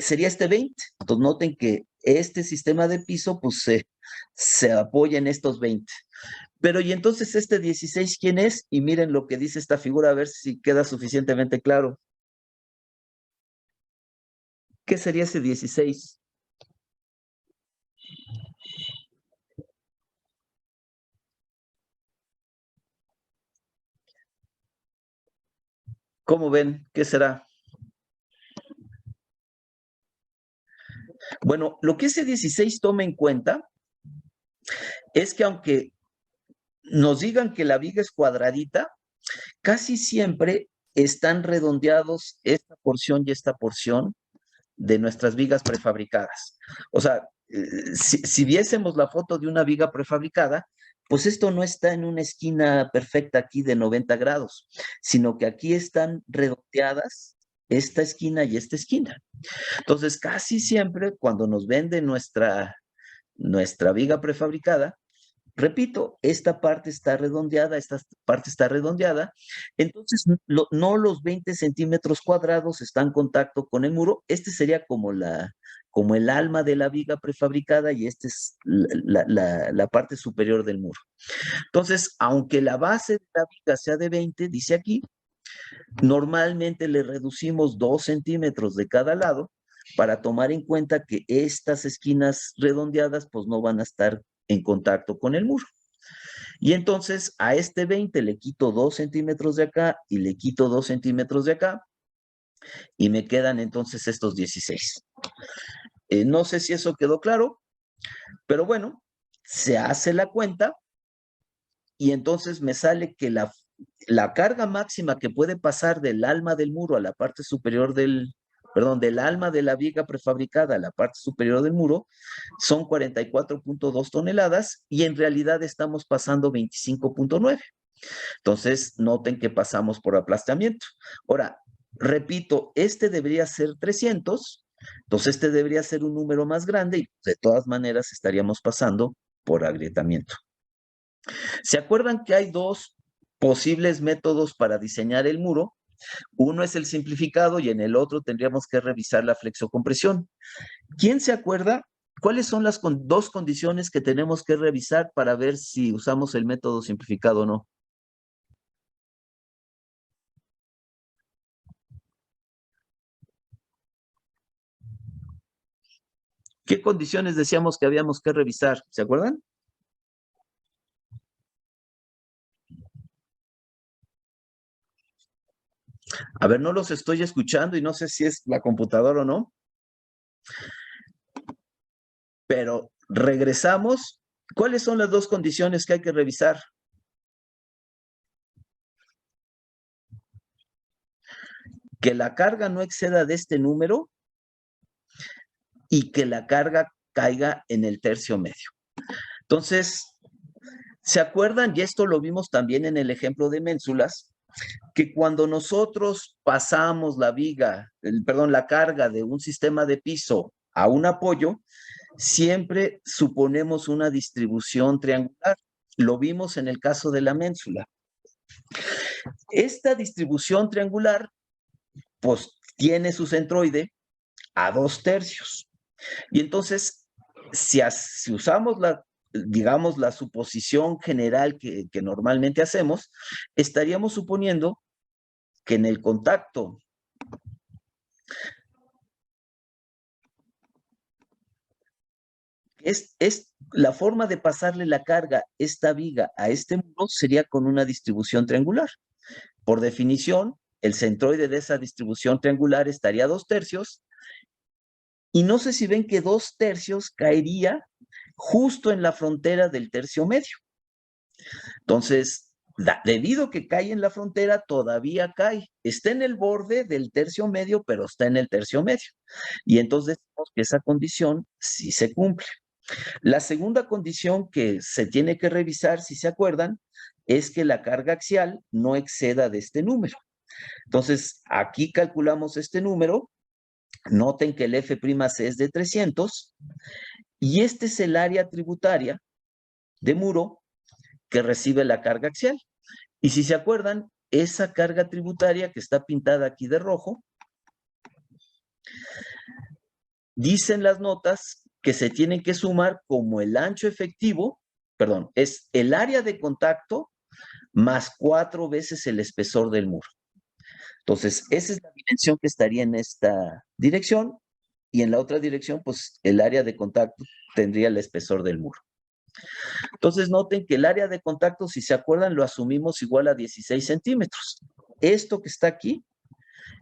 sería este 20. Entonces noten que este sistema de piso pues se apoya en estos 20. Pero y entonces este 16, ¿quién es? Y miren lo que dice esta figura, a ver si queda suficientemente claro. ¿Qué sería ese 16? ¿Cómo ven? ¿Qué será? Bueno, lo que ese 16 toma en cuenta es que aunque nos digan que la viga es cuadradita, casi siempre están redondeados esta porción y esta porción de nuestras vigas prefabricadas. O sea, si viésemos la foto de una viga prefabricada, pues esto no está en una esquina perfecta aquí de 90 grados, sino que aquí están redondeadas esta esquina y esta esquina. Entonces, casi siempre cuando nos venden nuestra viga prefabricada, repito, esta parte está redondeada, esta parte está redondeada, entonces no los 20 centímetros cuadrados están en contacto con el muro. Este sería como el alma de la viga prefabricada, y esta es la parte superior del muro. Entonces, aunque la base de la viga sea de 20, dice aquí, normalmente le reducimos 2 centímetros de cada lado para tomar en cuenta que estas esquinas redondeadas pues no van a estar en contacto con el muro. Y entonces a este 20 le quito 2 centímetros de acá y le quito 2 centímetros de acá, y me quedan entonces estos 16. No sé si eso quedó claro, pero bueno, se hace la cuenta y entonces me sale que la carga máxima que puede pasar del alma del muro a la parte superior del alma de la viga prefabricada a la parte superior del muro son 44.2 toneladas y en realidad estamos pasando 25.9. Entonces, noten que pasamos por aplastamiento. Ahora, repito, este debería ser 300, entonces este debería ser un número más grande y de todas maneras estaríamos pasando por agrietamiento. ¿Se acuerdan que hay dos posibles métodos para diseñar el muro? Uno es el simplificado y en el otro tendríamos que revisar la flexocompresión. ¿Quién se acuerda? ¿Cuáles son las dos condiciones que tenemos que revisar para ver si usamos el método simplificado o no? ¿Qué condiciones decíamos que habíamos que revisar? ¿Se acuerdan? A ver, no los estoy escuchando y no sé si es la computadora o no, pero regresamos. ¿Cuáles son las dos condiciones que hay que revisar? Que la carga no exceda de este número y que la carga caiga en el tercio medio. Entonces, ¿se acuerdan? Y esto lo vimos también en el ejemplo de ménsulas, que cuando nosotros pasamos la viga, la carga de un sistema de piso a un apoyo, siempre suponemos una distribución triangular. Lo vimos en el caso de la ménsula. Esta distribución triangular, pues, tiene su centroide a 2/3. Y entonces, si usamos digamos, la suposición general que normalmente hacemos, estaríamos suponiendo que en el contacto es la forma de pasarle la carga, esta viga a este muro sería con una distribución triangular. Por definición, el centroide de esa distribución triangular estaría a 2/3 y no sé si ven que 2/3 caería justo en la frontera del tercio medio. Entonces, debido a que cae en la frontera, todavía cae. Está en el borde del tercio medio, pero está en el tercio medio. Y entonces decimos que esa condición sí se cumple. La segunda condición que se tiene que revisar, si se acuerdan, es que la carga axial no exceda de este número. Entonces, aquí calculamos este número. Noten que el F'C es de 300 y este es el área tributaria de muro que recibe la carga axial. Y si se acuerdan, esa carga tributaria que está pintada aquí de rojo, dicen las notas que se tienen que sumar como el ancho efectivo, perdón, es el área de contacto más 4 veces el espesor del muro. Entonces, esa es la dimensión que estaría en esta dirección y en la otra dirección, pues el área de contacto tendría el espesor del muro. Entonces, noten que el área de contacto, si se acuerdan, lo asumimos igual a 16 centímetros. Esto que está aquí,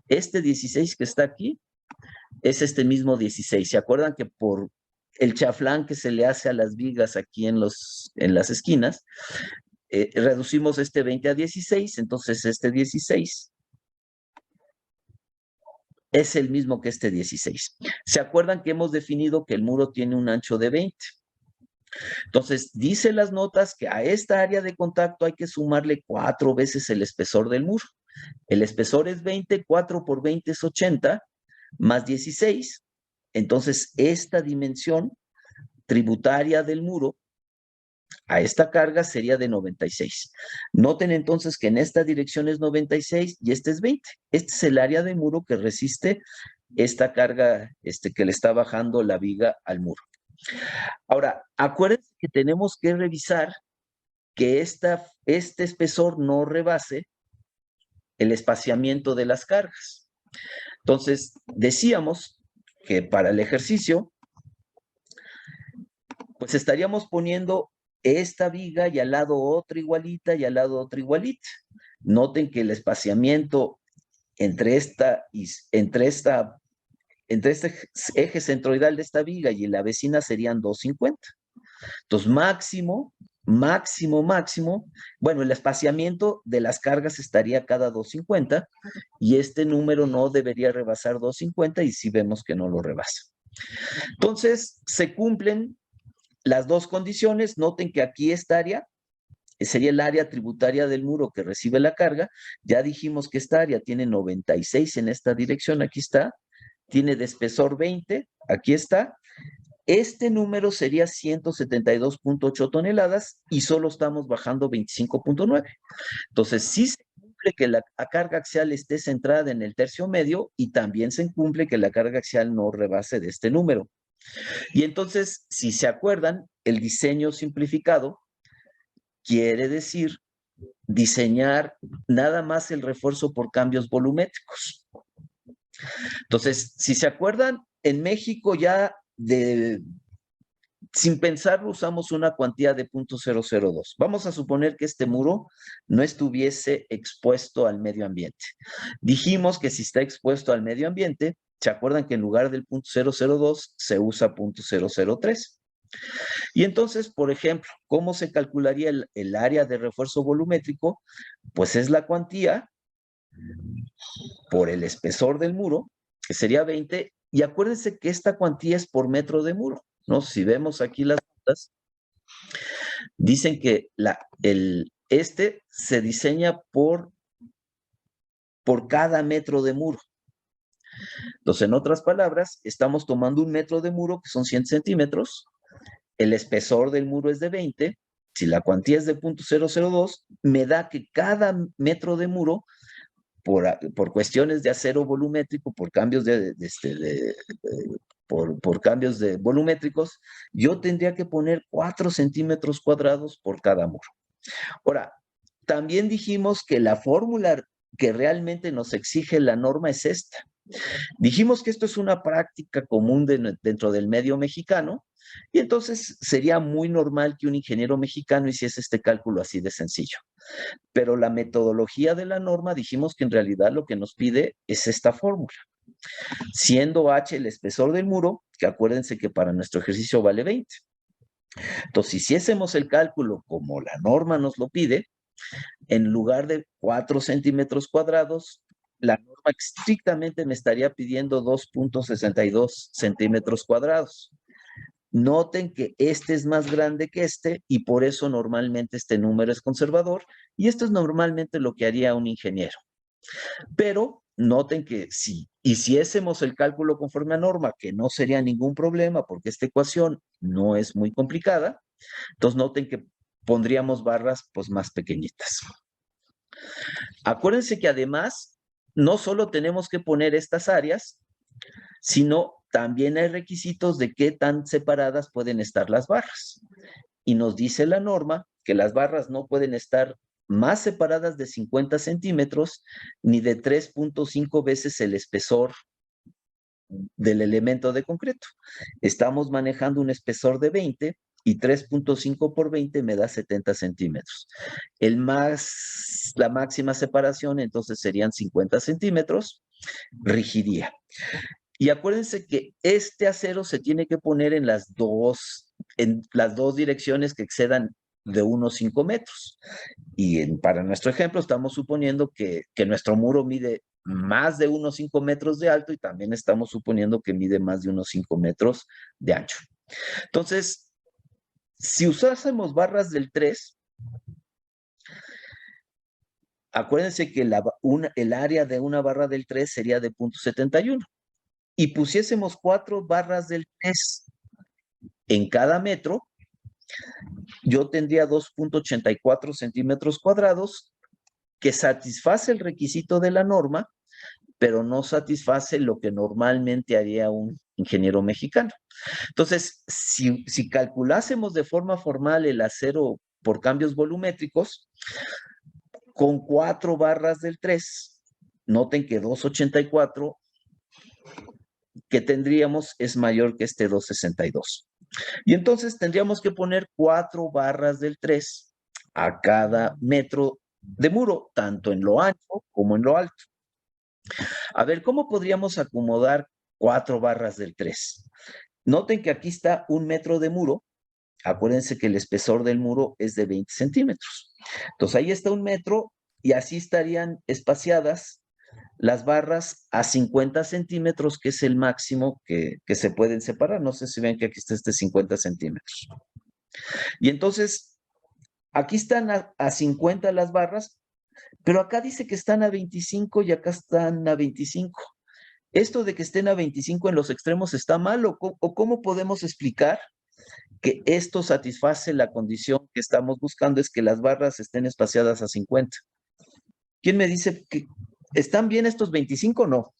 este 16 que está aquí, es este mismo 16. ¿Se acuerdan que por el chaflán que se le hace a las vigas aquí en las esquinas, reducimos este 20 a 16, entonces este 16 es el mismo que este 16. ¿Se acuerdan que hemos definido que el muro tiene un ancho de 20? Entonces, dice las notas que a esta área de contacto hay que sumarle 4 veces el espesor del muro. El espesor es 20, 4 por 20 es 80, más 16. Entonces, esta dimensión tributaria del muro a esta carga sería de 96. Noten entonces que en esta dirección es 96 y este es 20. Este es el área de muro que resiste esta carga que le está bajando la viga al muro. Ahora, acuérdense que tenemos que revisar que este espesor no rebase el espaciamiento de las cargas. Entonces, decíamos que para el ejercicio, pues estaríamos poniendo esta viga y al lado otra igualita y al lado otra igualita. Noten que el espaciamiento entre esta entre este eje centroidal de esta viga y la vecina serían 250. Entonces, máximo, bueno, el espaciamiento de las cargas estaría cada 250 y este número no debería rebasar 250 y sí vemos que no lo rebasa. Entonces, se cumplen las dos condiciones. Noten que aquí esta área sería el área tributaria del muro que recibe la carga. Ya dijimos que esta área tiene 96 en esta dirección, aquí está. Tiene de espesor 20, aquí está. Este número sería 172.8 toneladas y solo estamos bajando 25.9. Entonces, sí se cumple que la carga axial esté centrada en el tercio medio y también se cumple que la carga axial no rebase de este número. Y entonces, si se acuerdan, el diseño simplificado quiere decir diseñar nada más el refuerzo por cambios volumétricos. Entonces, si se acuerdan, en México ya sin pensarlo usamos una cuantía de 0.002. Vamos a suponer que este muro no estuviese expuesto al medio ambiente. Dijimos que si está expuesto al medio ambiente, ¿se acuerdan que en lugar del 0.002 se usa 0.003? Y entonces, por ejemplo, ¿cómo se calcularía el área de refuerzo volumétrico? Pues es la cuantía por el espesor del muro, que sería 20, y acuérdense que esta cuantía es por metro de muro, ¿no? Si vemos aquí las notas, dicen que este se diseña por cada metro de muro. Entonces, en otras palabras, estamos tomando un metro de muro, que son 100 centímetros, el espesor del muro es de 20, si la cuantía es de 0.002, me da que cada metro de muro, por cuestiones de acero volumétrico, por cambios por cambios de volumétricos, yo tendría que poner 4 centímetros cuadrados por cada muro. Ahora, también dijimos que la fórmula que realmente nos exige la norma es esta. Dijimos que esto es una práctica común dentro del medio mexicano, y entonces sería muy normal que un ingeniero mexicano hiciese este cálculo así de sencillo. Pero la metodología de la norma, dijimos que en realidad lo que nos pide es esta fórmula. Siendo H el espesor del muro, que acuérdense que para nuestro ejercicio vale 20. Entonces, si hiciésemos el cálculo como la norma nos lo pide, en lugar de 4 centímetros cuadrados, la norma estrictamente me estaría pidiendo 2.62 centímetros cuadrados. Noten que este es más grande que este y por eso normalmente este número es conservador y esto es normalmente lo que haría un ingeniero. Pero noten que si hiciésemos el cálculo conforme a norma, que no sería ningún problema porque esta ecuación no es muy complicada, entonces noten que pondríamos barras pues más pequeñitas. Acuérdense que además no solo tenemos que poner estas áreas, sino también hay requisitos de qué tan separadas pueden estar las barras. Y nos dice la norma que las barras no pueden estar más separadas de 50 centímetros ni de 3.5 veces el espesor del elemento de concreto. Estamos manejando un espesor de 20 y 3.5 por 20 me da 70 centímetros. La máxima separación entonces serían 50 centímetros, rigidía. Y acuérdense que este acero se tiene que poner en las dos direcciones que excedan de unos 5 metros. Y para nuestro ejemplo estamos suponiendo que nuestro muro mide más de unos 5 metros de alto y también estamos suponiendo que mide más de unos 5 metros de ancho. Entonces, si usásemos barras del 3, acuérdense que el área de una barra del 3 sería de 0.71. Y pusiésemos 4 barras del 3 en cada metro, yo tendría 2.84 centímetros cuadrados, que satisface el requisito de la norma, pero no satisface lo que normalmente haría un ingeniero mexicano. Entonces, si calculásemos de forma formal el acero por cambios volumétricos, con 4 barras del 3, noten que 2.84 que tendríamos es mayor que este 2.62. Y entonces tendríamos que poner 4 barras del 3 a cada metro de muro, tanto en lo ancho como en lo alto. A ver, ¿cómo podríamos acomodar 4 barras del 3. Noten que aquí está 1 metro de muro. Acuérdense que el espesor del muro es de 20 centímetros. Entonces ahí está 1 metro y así estarían espaciadas las barras a 50 centímetros, que es el máximo que se pueden separar. No sé si ven que aquí está 50 centímetros. Y entonces, aquí están a 50 las barras, pero acá dice que están a 25 y acá están a 25. ¿Esto de que estén a 25 en los extremos está mal o cómo podemos explicar que esto satisface la condición que estamos buscando, es que las barras estén espaciadas a 50? ¿Quién me dice que están bien estos 25 o no?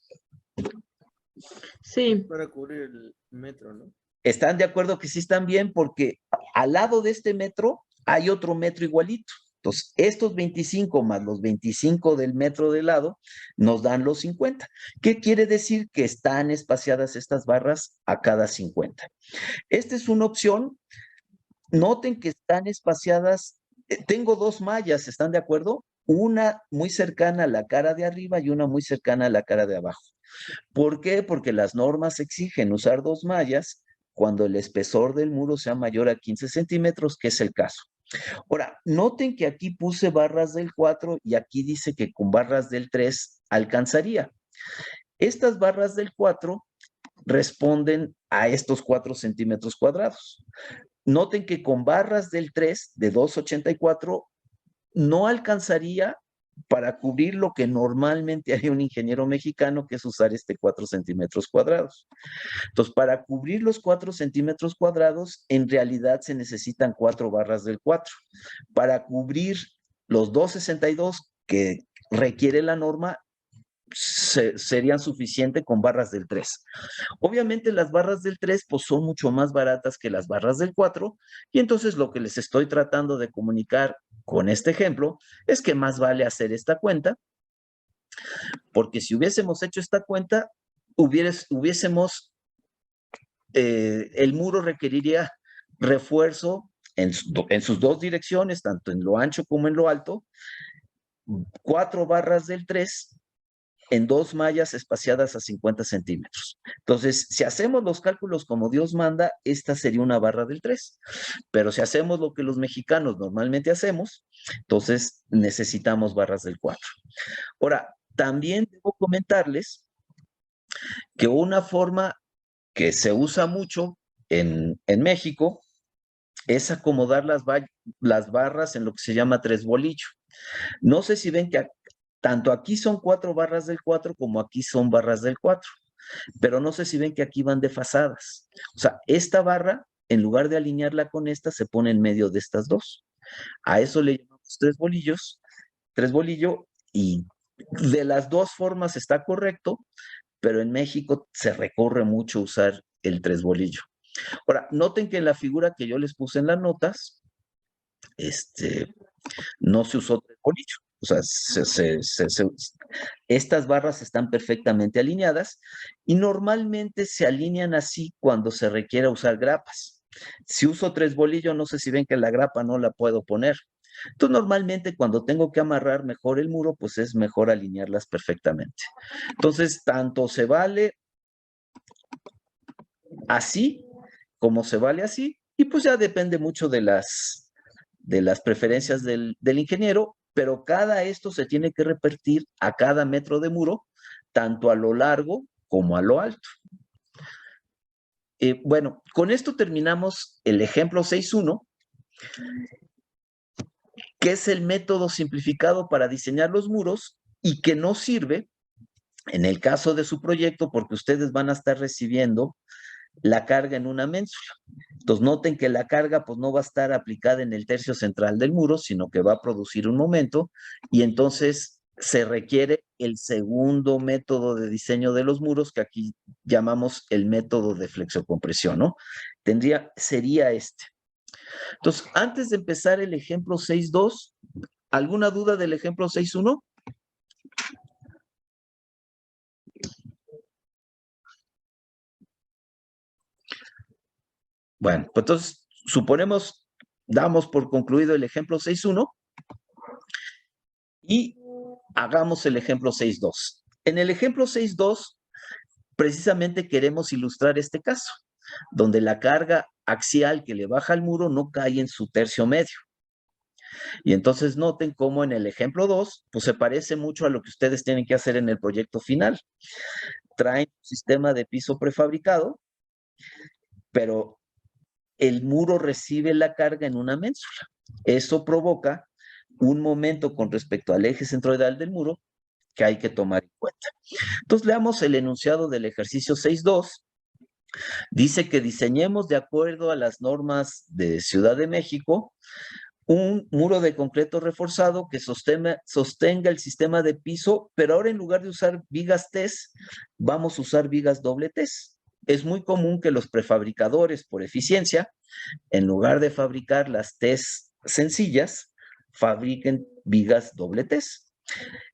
Sí, Para cubrir el metro, ¿no? ¿Están de acuerdo que sí están bien? Porque al lado de este metro hay otro metro igualito. Entonces, estos 25 más los 25 del metro de lado nos dan los 50. ¿Qué quiere decir? Que están espaciadas estas barras a cada 50. Esta es una opción. Noten que están espaciadas. Tengo 2 mallas, ¿están de acuerdo? Una muy cercana a la cara de arriba y una muy cercana a la cara de abajo. ¿Por qué? Porque las normas exigen usar 2 mallas cuando el espesor del muro sea mayor a 15 centímetros, que es el caso. Ahora, noten que aquí puse barras del 4 y aquí dice que con barras del 3 alcanzaría. Estas barras del 4 responden a estos 4 centímetros cuadrados. Noten que con barras del 3 de 2,84 no alcanzaría para cubrir lo que normalmente haría un ingeniero mexicano, que es usar 4 centímetros cuadrados. Entonces, para cubrir los 4 centímetros cuadrados, en realidad se necesitan 4 barras del 4. Para cubrir los 2,62 que requiere la norma, serían suficientes con barras del 3. Obviamente las barras del 3 pues son mucho más baratas que las barras del 4 y entonces lo que les estoy tratando de comunicar con este ejemplo es que más vale hacer esta cuenta, porque si hubiésemos hecho esta cuenta, el muro requeriría refuerzo en sus 2 direcciones, tanto en lo ancho como en lo alto, 4 barras del 3 en 2 mallas espaciadas a 50 centímetros. Entonces, si hacemos los cálculos como Dios manda, esta sería una barra del 3. Pero si hacemos lo que los mexicanos normalmente hacemos, entonces necesitamos barras del 4. Ahora, también debo comentarles que una forma que se usa mucho en México es acomodar las barras en lo que se llama 3 bolillo. No sé si ven que tanto aquí son 4 barras del 4 como aquí son barras del 4, pero no sé si ven que aquí van desfasadas. O sea, esta barra, en lugar de alinearla con esta, se pone en medio de estas 2. A eso le llamamos 3 bolillo, y de las 2 formas está correcto, pero en México se recurre mucho a usar el 3 bolillo. Ahora, noten que en la figura que yo les puse en las notas, no se usó 3 bolillo. O sea, estas barras están perfectamente alineadas y normalmente se alinean así cuando se requiera usar grapas. Si uso 3 bolillo, no sé si ven que la grapa no la puedo poner. Entonces, normalmente cuando tengo que amarrar mejor el muro, pues es mejor alinearlas perfectamente. Entonces, tanto se vale así como se vale así, y pues ya depende mucho de las preferencias del ingeniero, pero cada esto se tiene que repartir a cada metro de muro, tanto a lo largo como a lo alto. Bueno, con esto terminamos el ejemplo 6.1, que es el método simplificado para diseñar los muros y que no sirve en el caso de su proyecto porque ustedes van a estar recibiendo la carga en una ménsula. Entonces noten que la carga pues no va a estar aplicada en el tercio central del muro, sino que va a producir un momento y entonces se requiere el segundo método de diseño de los muros que aquí llamamos el método de flexocompresión, ¿no? Sería este. Entonces, antes de empezar el ejemplo 6.2, ¿alguna duda del ejemplo 6.1? Bueno, pues entonces suponemos, damos por concluido el ejemplo 6.1 y hagamos el ejemplo 6.2. En el ejemplo 6.2 precisamente queremos ilustrar este caso, donde la carga axial que le baja al muro no cae en su tercio medio. Y entonces noten cómo en el ejemplo 2, pues se parece mucho a lo que ustedes tienen que hacer en el proyecto final. Traen un sistema de piso prefabricado, pero el muro recibe la carga en una ménsula. Eso provoca un momento con respecto al eje centroidal del muro que hay que tomar en cuenta. Entonces leamos el enunciado del ejercicio 6.2. Dice que diseñemos de acuerdo a las normas de Ciudad de México un muro de concreto reforzado que sostenga el sistema de piso, pero ahora en lugar de usar vigas TES, vamos a usar vigas doble TES. Es muy común que los prefabricadores, por eficiencia, en lugar de fabricar las TES sencillas, fabriquen vigas doble TES.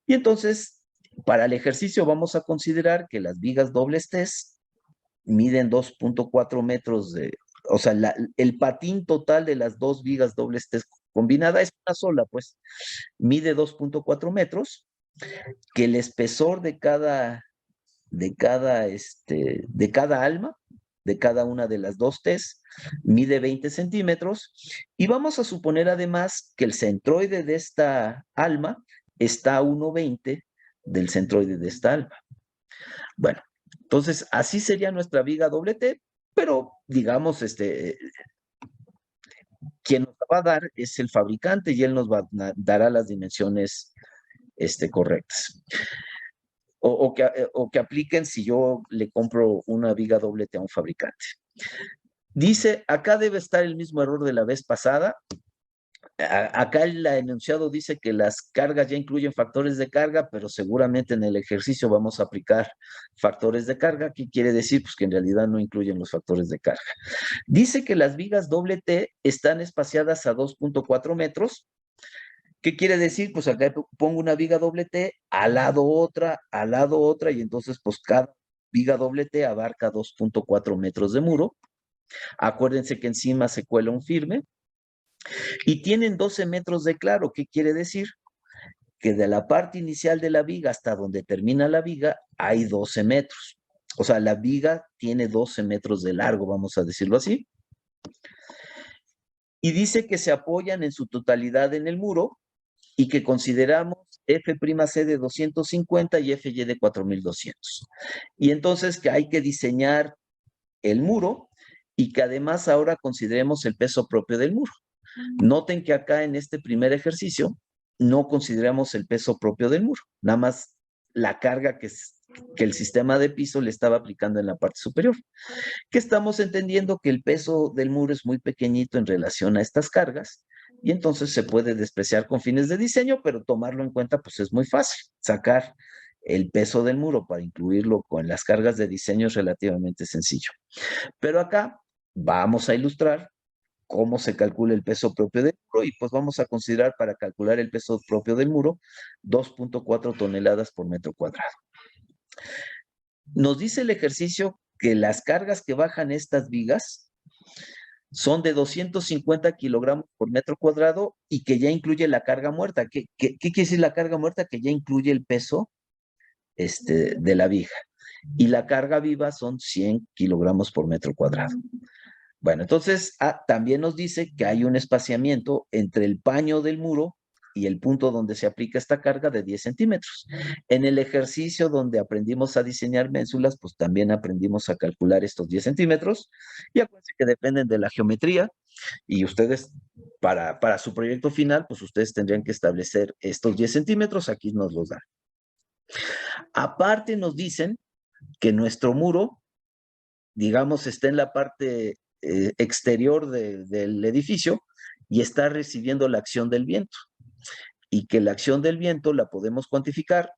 Y entonces, para el ejercicio vamos a considerar que las vigas dobles TES miden 2.4 metros o sea, el patín total de las dos vigas dobles TES combinada es una sola, pues, mide 2.4 metros, que el espesor de cada alma, de cada una de las dos TES, mide 20 centímetros, y vamos a suponer además que el centroide de esta alma está a 1,20 del centroide de esta alma. Bueno, entonces así sería nuestra viga doble T, pero digamos, quien nos va a dar es el fabricante y él nos dará las dimensiones correctas. O que apliquen si yo le compro una viga doble T a un fabricante. Dice, acá debe estar el mismo error de la vez pasada. Acá el enunciado dice que las cargas ya incluyen factores de carga, pero seguramente en el ejercicio vamos a aplicar factores de carga. ¿Qué quiere decir? Pues que en realidad no incluyen los factores de carga. Dice que las vigas doble T están espaciadas a 2.4 metros. ¿Qué quiere decir? Pues acá pongo una viga doble T, al lado otra, y entonces pues cada viga doble T abarca 2.4 metros de muro. Acuérdense que encima se cuela un firme. Y tienen 12 metros de claro. ¿Qué quiere decir? Que de la parte inicial de la viga hasta donde termina la viga hay 12 metros. O sea, la viga tiene 12 metros de largo, vamos a decirlo así. Y dice que se apoyan en su totalidad en el muro y que consideramos F'C de 250 y Fy de 4200. Y entonces que hay que diseñar el muro y que además ahora consideremos el peso propio del muro. Noten que acá en este primer ejercicio no consideramos el peso propio del muro, nada más la carga que el sistema de piso le estaba aplicando en la parte superior. Que estamos entendiendo que el peso del muro es muy pequeñito en relación a estas cargas y entonces se puede despreciar con fines de diseño, pero tomarlo en cuenta pues es muy fácil. Sacar el peso del muro para incluirlo con las cargas de diseño es relativamente sencillo. Pero acá vamos a ilustrar cómo se calcula el peso propio del muro y pues vamos a considerar para calcular el peso propio del muro 2.4 toneladas por metro cuadrado. Nos dice el ejercicio que las cargas que bajan estas vigas son de 250 kilogramos por metro cuadrado y que ya incluye la carga muerta. ¿Qué quiere decir la carga muerta? Que ya incluye el peso de la viga. Y la carga viva son 100 kilogramos por metro cuadrado. Bueno, entonces también nos dice que hay un espaciamiento entre el paño del muro y el punto donde se aplica esta carga de 10 centímetros. En el ejercicio donde aprendimos a diseñar ménsulas, pues también aprendimos a calcular estos 10 centímetros. Y acuérdense que dependen de la geometría y ustedes, para su proyecto final, pues ustedes tendrían que establecer estos 10 centímetros, aquí nos los dan. Aparte nos dicen que nuestro muro, digamos, está en la parte exterior del edificio y está recibiendo la acción del viento. Y que la acción del viento la podemos cuantificar.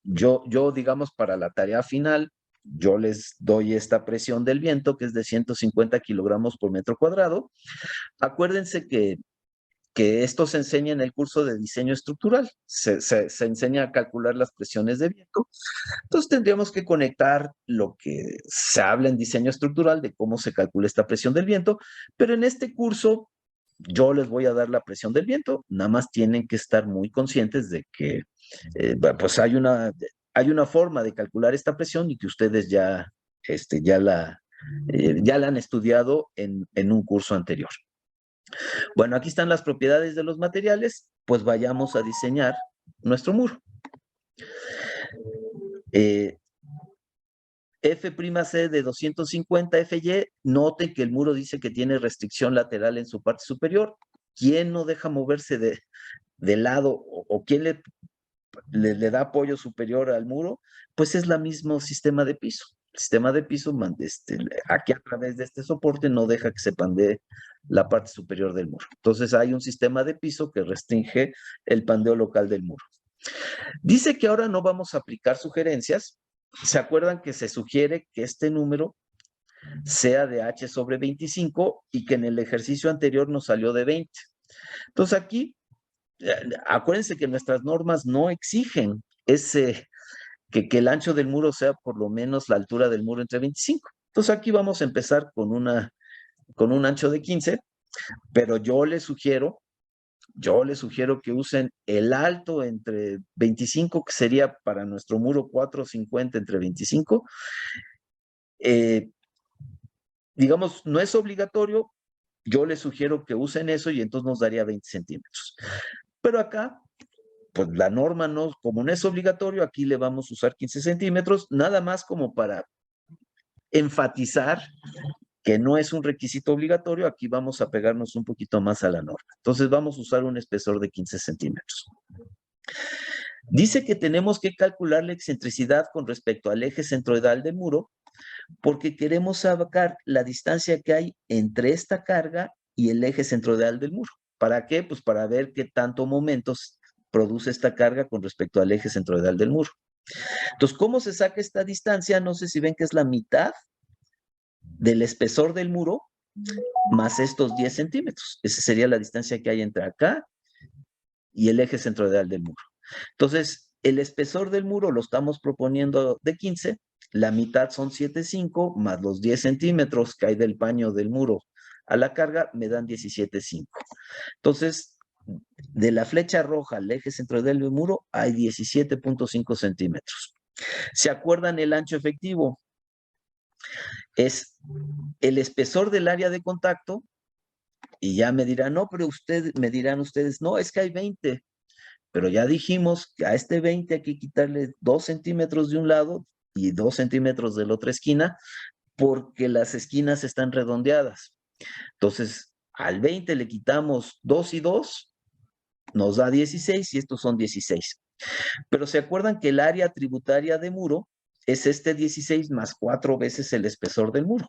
Yo, digamos, para la tarea final, yo les doy esta presión del viento, que es de 150 kilogramos por metro cuadrado. Acuérdense que esto se enseña en el curso de diseño estructural. Se enseña a calcular las presiones de viento. Entonces tendríamos que conectar lo que se habla en diseño estructural de cómo se calcula esta presión del viento, pero en este curso yo les voy a dar la presión del viento, nada más tienen que estar muy conscientes de que pues hay hay una forma de calcular esta presión y que ustedes ya la han estudiado en un curso anterior. Bueno, aquí están las propiedades de los materiales, pues vayamos a diseñar nuestro muro. F'C de 250 Fy, noten que el muro dice que tiene restricción lateral en su parte superior. ¿Quién no deja moverse de lado o quién le da apoyo superior al muro? Pues es el mismo sistema de piso. El sistema de piso, aquí a través de este soporte, no deja que se pandee la parte superior del muro. Entonces hay un sistema de piso que restringe el pandeo local del muro. Dice que ahora no vamos a aplicar sugerencias. ¿Se acuerdan que se sugiere que este número sea de h sobre 25 y que en el ejercicio anterior nos salió de 20? Entonces aquí, acuérdense que nuestras normas no exigen que el ancho del muro sea por lo menos la altura del muro entre 25. Entonces aquí vamos a empezar con un ancho de 15, pero yo les sugiero que usen el alto entre 25, que sería para nuestro muro 450 entre 25. Digamos, no es obligatorio, yo les sugiero que usen eso y entonces nos daría 20 centímetros. Pero acá, pues la norma no, como no es obligatorio, aquí le vamos a usar 15 centímetros, nada más como para enfatizar que no es un requisito obligatorio, aquí vamos a pegarnos un poquito más a la norma. Entonces vamos a usar un espesor de 15 centímetros. Dice que tenemos que calcular la excentricidad con respecto al eje centroidal del muro, porque queremos sacar la distancia que hay entre esta carga y el eje centroidal del muro. ¿Para qué? Pues para ver qué tanto momentos produce esta carga con respecto al eje centroidal del muro. Entonces, ¿cómo se saca esta distancia? No sé si ven que es la mitad del espesor del muro más estos 10 centímetros. Esa sería la distancia que hay entre acá y el eje centroidal del muro. Entonces, el espesor del muro lo estamos proponiendo de 15, la mitad son 7,5, más los 10 centímetros que hay del paño del muro a la carga, me dan 17,5. Entonces, de la flecha roja al eje centroidal del muro hay 17,5 centímetros. ¿Se acuerdan el ancho efectivo? Es el espesor del área de contacto, y ya me dirán, no, pero me dirán ustedes, no, es que hay 20. Pero ya dijimos que a este 20 hay que quitarle 2 centímetros de un lado y 2 centímetros de la otra esquina, porque las esquinas están redondeadas. Entonces, al 20 le quitamos 2 y 2, nos da 16 y estos son 16. Pero ¿se acuerdan que el área tributaria de muro es este 16 más 4 veces el espesor del muro?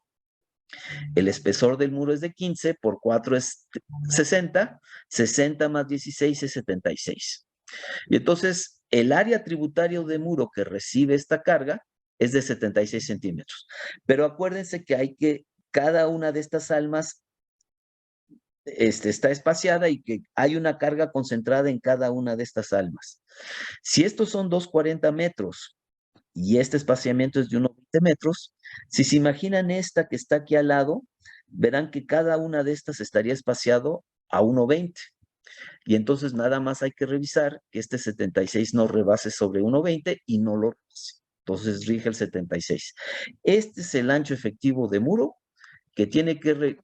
El espesor del muro es de 15, por 4 es 60, 60 más 16 es 76. Y entonces, el área tributaria de muro que recibe esta carga es de 76 centímetros. Pero acuérdense que cada una de estas almas está espaciada y que hay una carga concentrada en cada una de estas almas. Si estos son 240 metros y este espaciamiento es de unos 20 metros, si se imaginan esta que está aquí al lado, verán que cada una de estas estaría espaciado a 1,20. Y entonces nada más hay que revisar que este 76 no rebase sobre 1,20 y no lo rebase. Entonces rige el 76. Este es el ancho efectivo de muro que tiene que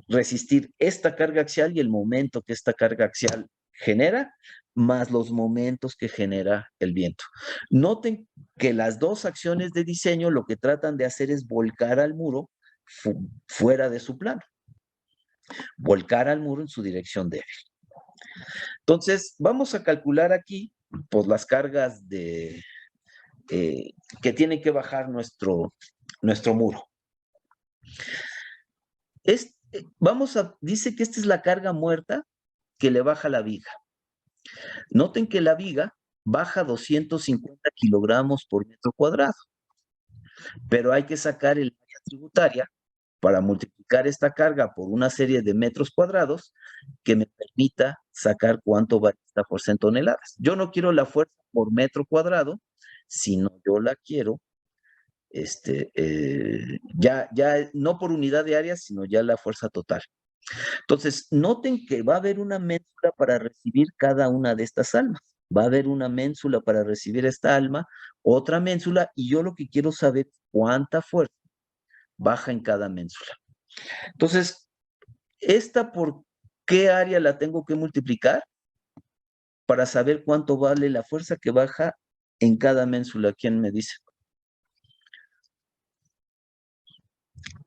resistir esta carga axial y el momento que esta carga axial genera, más los momentos que genera el viento. Noten que las dos acciones de diseño lo que tratan de hacer es volcar al muro fuera de su plano. Volcar al muro en su dirección débil. Entonces, vamos a calcular aquí pues, las cargas que tiene que bajar nuestro muro. Dice que esta es la carga muerta que le baja la viga. Noten que la viga baja 250 kilogramos por metro cuadrado, pero hay que sacar el área tributaria para multiplicar esta carga por una serie de metros cuadrados que me permita sacar cuánto vale esta fuerza en toneladas. Yo no quiero la fuerza por metro cuadrado, sino yo la quiero ya no por unidad de área, sino ya la fuerza total. Entonces, noten que va a haber una métrica para recibir cada una de estas almas. va a haber una ménsula para recibir esta alma, otra ménsula, y yo lo que quiero saber es cuánta fuerza baja en cada ménsula. Entonces, ¿esta por qué área la tengo que multiplicar? Para saber cuánto vale la fuerza que baja en cada ménsula. ¿Quién me dice?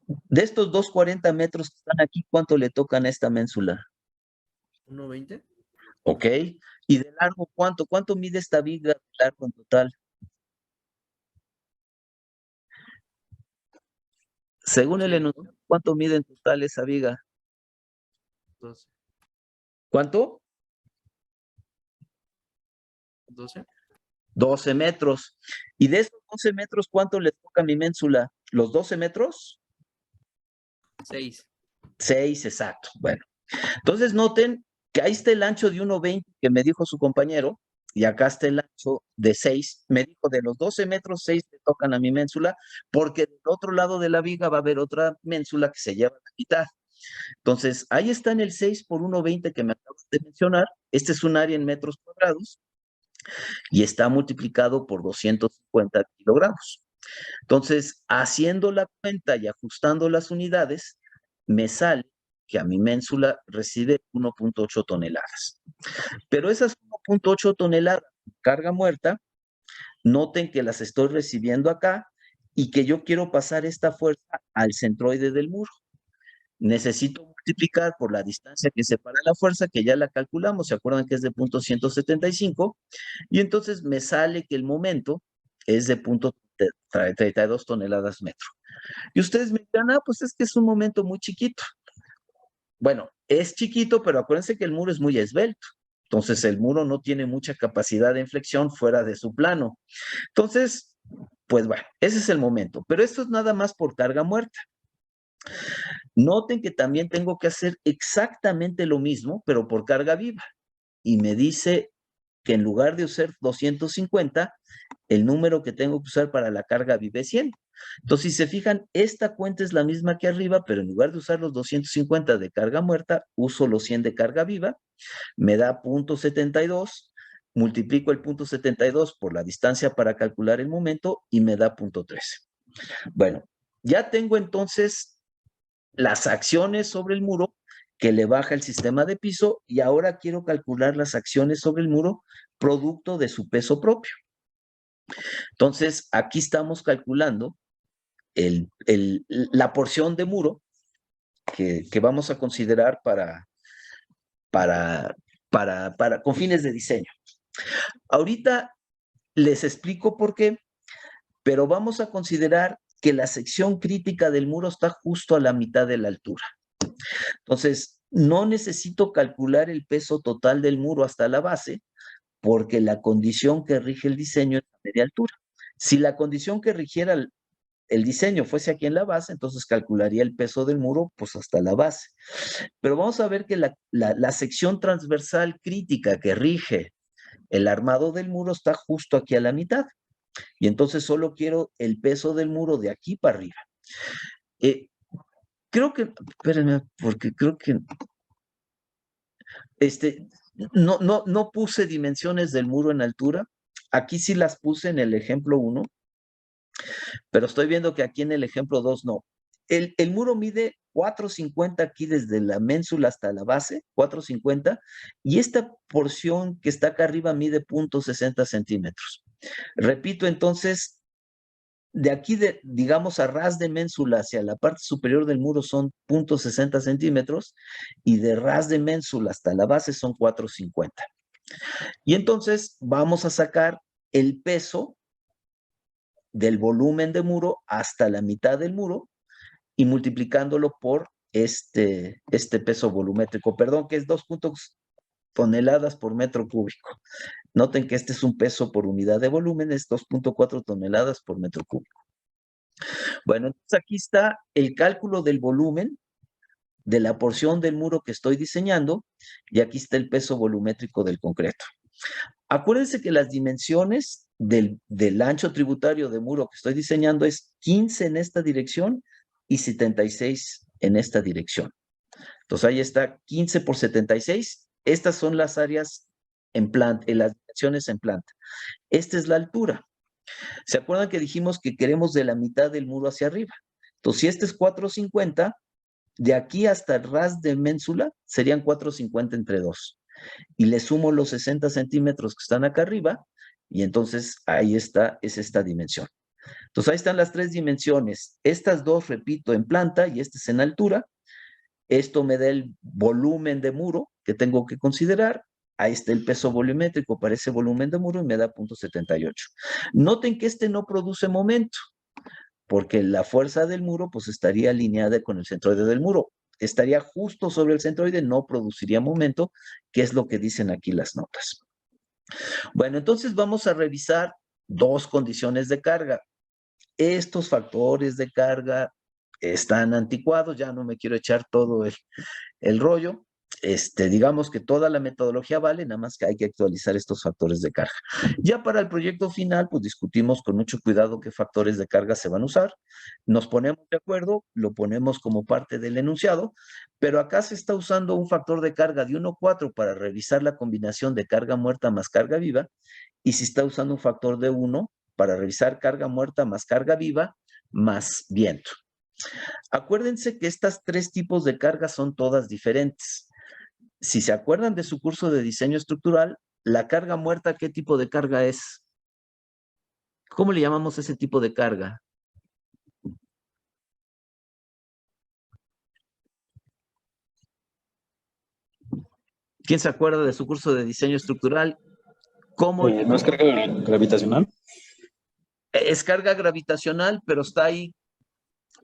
De estos 240 metros que están aquí, ¿cuánto le tocan a esta ménsula? 1.20. ¿Ok? ¿Y de largo cuánto? ¿Cuánto mide esta viga de largo en total? Según el enunciado, ¿cuánto mide en total esa viga? 12. ¿Cuánto? 12. 12 metros. ¿Y de esos 12 metros cuánto le toca a mi ménsula? ¿Los 12 metros? 6. 6, exacto. Bueno, entonces noten que ahí está el ancho de 1.20 que me dijo su compañero, y acá está el ancho de 6. Me dijo, de los 12 metros, 6 le tocan a mi ménsula, porque del otro lado de la viga va a haber otra ménsula que se lleva la mitad. Entonces, ahí está en el 6 por 1.20 que me acabas de mencionar. Este es un área en metros cuadrados y está multiplicado por 250 kilogramos. Entonces, haciendo la cuenta y ajustando las unidades, me sale que a mi ménsula recibe 1.8 toneladas. Pero esas 1.8 toneladas de carga muerta, noten que las estoy recibiendo acá y que yo quiero pasar esta fuerza al centroide del muro. Necesito multiplicar por la distancia que separa la fuerza, que ya la calculamos, ¿se acuerdan que es de 0.175? Y entonces me sale que el momento es de 0.32 toneladas metro. Y ustedes me dirán, pues es que es un momento muy chiquito. Bueno, es chiquito, pero acuérdense que el muro es muy esbelto. Entonces el muro no tiene mucha capacidad de inflexión fuera de su plano. Entonces, pues bueno, ese es el momento. Pero esto es nada más por carga muerta. Noten que también tengo que hacer exactamente lo mismo, pero por carga viva. Y me dice que en lugar de usar 250, el número que tengo que usar para la carga viva es 100. Entonces, si se fijan, esta cuenta es la misma que arriba, pero en lugar de usar los 250 de carga muerta, uso los 100 de carga viva, me da 0.72, multiplico el 0.72 por la distancia para calcular el momento y me da 0.13. Bueno, ya tengo entonces las acciones sobre el muro que le baja el sistema de piso y ahora quiero calcular las acciones sobre el muro producto de su peso propio. Entonces, aquí estamos calculando la porción de muro que vamos a considerar con fines de diseño. Ahorita les explico por qué, pero vamos a considerar que la sección crítica del muro está justo a la mitad de la altura. Entonces, no necesito calcular el peso total del muro hasta la base, porque la condición que rige el diseño es la media altura. Si la condición que rigiera el diseño fuese aquí en la base, entonces calcularía el peso del muro pues hasta la base. Pero vamos a ver que la sección transversal crítica que rige el armado del muro está justo aquí a la mitad. Y entonces solo quiero el peso del muro de aquí para arriba. Creo que, espérenme, porque creo que no puse dimensiones del muro en altura. Aquí sí las puse en el ejemplo 1, pero estoy viendo que aquí en el ejemplo 2 no. El muro mide 4.50 aquí desde la ménsula hasta la base, 4.50, y esta porción que está acá arriba mide 0.60 centímetros. Repito, entonces, de aquí, digamos, a ras de ménsula hacia la parte superior del muro son 0.60 centímetros y de ras de ménsula hasta la base son 4.50. Y entonces vamos a sacar el peso del volumen de muro hasta la mitad del muro y multiplicándolo por este peso volumétrico, perdón, que es 2 toneladas por metro cúbico. Noten que este es un peso por unidad de volumen, es 2.4 toneladas por metro cúbico. Bueno, entonces aquí está el cálculo del volumen de la porción del muro que estoy diseñando y aquí está el peso volumétrico del concreto. Acuérdense que las dimensiones del ancho tributario de muro que estoy diseñando es 15 en esta dirección y 76 en esta dirección. Entonces ahí está 15 por 76. Estas son las áreas en planta, en las dimensiones en planta. Esta es la altura. ¿Se acuerdan que dijimos que queremos de la mitad del muro hacia arriba? Entonces, si este es 450, de aquí hasta el ras de ménsula serían 450 entre 2. Y le sumo los 60 centímetros que están acá arriba, y entonces ahí está, es esta dimensión. Entonces ahí están las tres dimensiones. Estas dos, repito, en planta y este es en altura. Esto me da el volumen de muro que tengo que considerar. Ahí está el peso volumétrico para ese volumen de muro y me da 0.78. Noten que este no produce momento, porque la fuerza del muro pues estaría alineada con el centroide del muro. Estaría justo sobre el centroide, no produciría momento, que es lo que dicen aquí las notas. Bueno, entonces vamos a revisar dos condiciones de carga. Estos factores de carga están anticuados, ya no me quiero echar todo el rollo. Digamos que toda la metodología vale, nada más que hay que actualizar estos factores de carga. Ya para el proyecto final, pues discutimos con mucho cuidado qué factores de carga se van a usar, nos ponemos de acuerdo, lo ponemos como parte del enunciado, pero acá se está usando un factor de carga de 1,4 para revisar la combinación de carga muerta más carga viva, y se está usando un factor de 1 para revisar carga muerta más carga viva más viento. Acuérdense que estas tres tipos de carga son todas diferentes. Si se acuerdan de su curso de diseño estructural, la carga muerta, ¿qué tipo de carga es? ¿Cómo le llamamos a ese tipo de carga? ¿Quién se acuerda de su curso de diseño estructural? ¿Cómo? ¿No es carga gravitacional? Es carga gravitacional, pero está ahí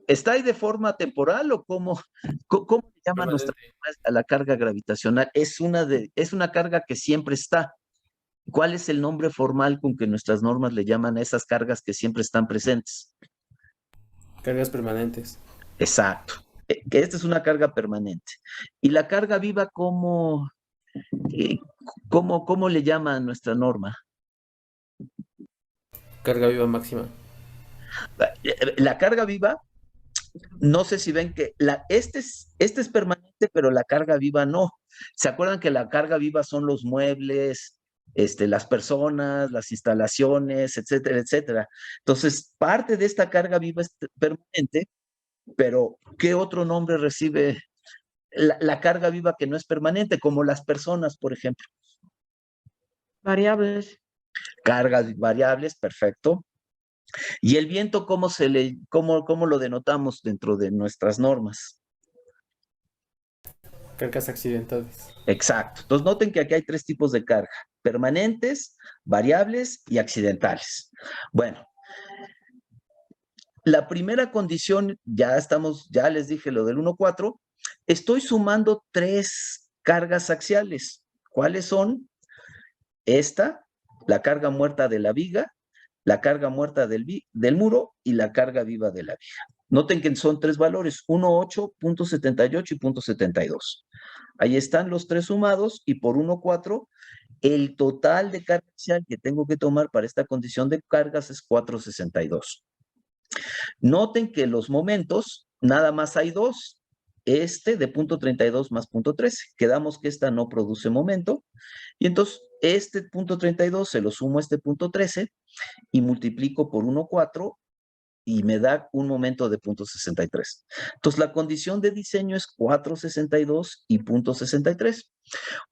de forma temporal, o cómo le llaman a la carga gravitacional? Es una carga que siempre está. ¿Cuál es el nombre formal con que nuestras normas le llaman a esas cargas que siempre están presentes? Cargas permanentes. Exacto. Esta es una carga permanente. ¿Y la carga viva eh, cómo le llama a nuestra norma? Carga viva máxima. La carga viva, no sé si ven que este es permanente, pero la carga viva no. ¿Se acuerdan que la carga viva son los muebles, las personas, las instalaciones, etcétera, etcétera? Entonces, parte de esta carga viva es permanente, pero ¿qué otro nombre recibe la carga viva que no es permanente? Como las personas, por ejemplo. Variables. Cargas variables, perfecto. ¿Y el viento cómo lo denotamos dentro de nuestras normas? Cargas accidentales. Exacto. Entonces noten que aquí hay tres tipos de carga: permanentes, variables y accidentales. Bueno, la primera condición, ya les dije lo del 1,4, estoy sumando tres cargas axiales. ¿Cuáles son? Esta, la carga muerta de la viga, la carga muerta del muro y la carga viva de la viga. Noten que son tres valores: 1,8, 0.78 y 0.72. Ahí están los tres sumados, y por 1,4 el total de carga axial que tengo que tomar para esta condición de cargas es 462. Noten que los momentos nada más hay dos. De 0.32 más 0.13. Quedamos que esta no produce momento. Y entonces este 0.32 se lo sumo a este 0.13 y multiplico por 1,4 y me da un momento de 0.63. Entonces la condición de diseño es 462 y 0.63.